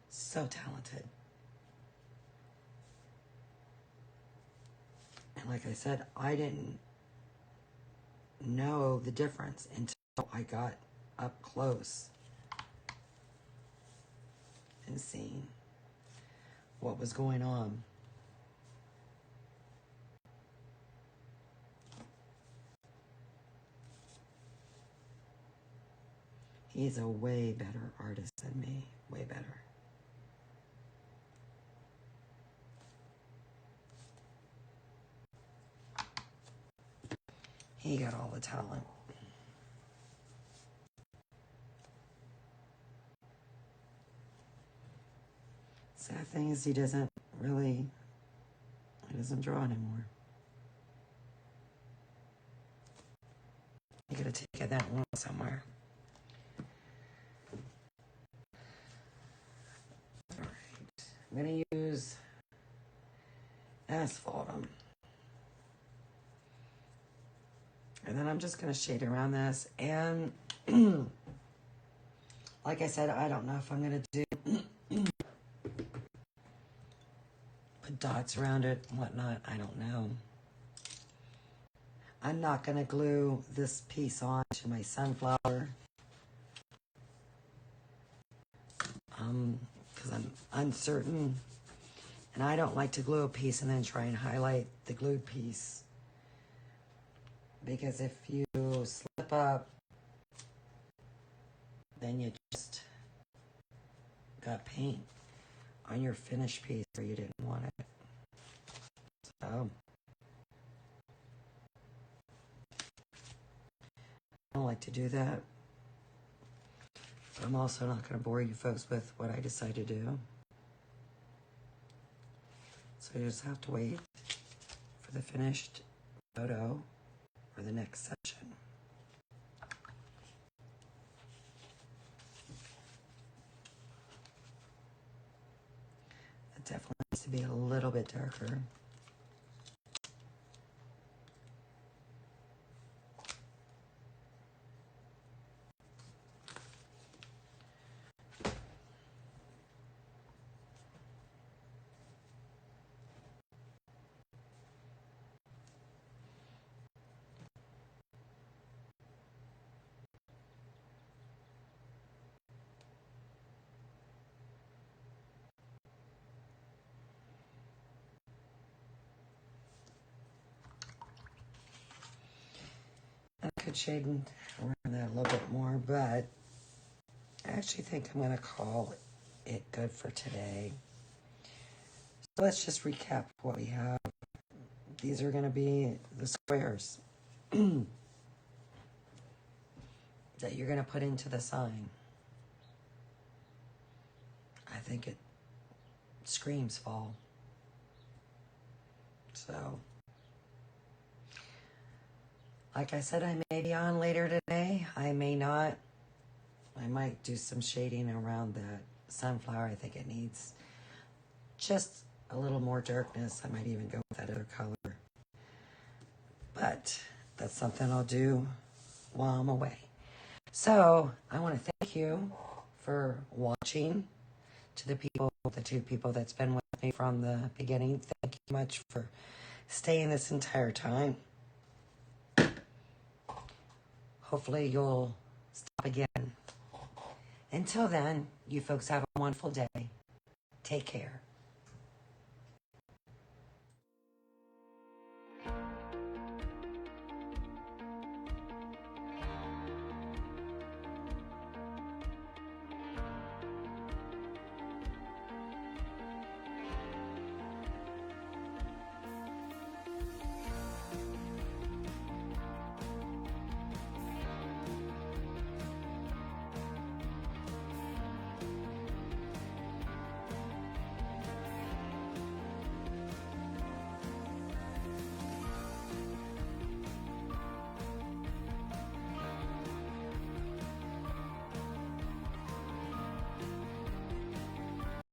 So talented. And like I said, I didn't know the difference until I got up close and seeing what was going on. He's a way better artist than me. Way better. He got all the talent. Sad thing is he doesn't draw anymore. You gotta take that one somewhere. Alright, I'm gonna use asphalt 'em. And then I'm just gonna shade around this, and like I said, I don't know if I'm gonna do put dots around it and whatnot. I don't know. I'm not gonna glue this piece on to my sunflower. Because I'm uncertain, and I don't like to glue a piece and then try and highlight the glued piece, because if you slip up, then you just got paint on your finished piece where you didn't want it. So I don't like to do that. But I'm also not going to bore you folks with what I decide to do. So you just have to wait for the finished photo for the next session. It definitely needs to be a little bit darker. I could shade around that a little bit more, but I actually think I'm going to call it good for today. So let's just recap what we have. These are going to be the squares that you're going to put into the sign. I think it screams fall. So, like I said, I may be on later today. I may not. I might do some shading around that sunflower. I think it needs just a little more darkness. I might even go with that other color. But that's something I'll do while I'm away. So I want to thank you for watching. To the two people that's been with me from the beginning, thank you much for staying this entire time. Hopefully you'll stop again. Until then, you folks have a wonderful day. Take care.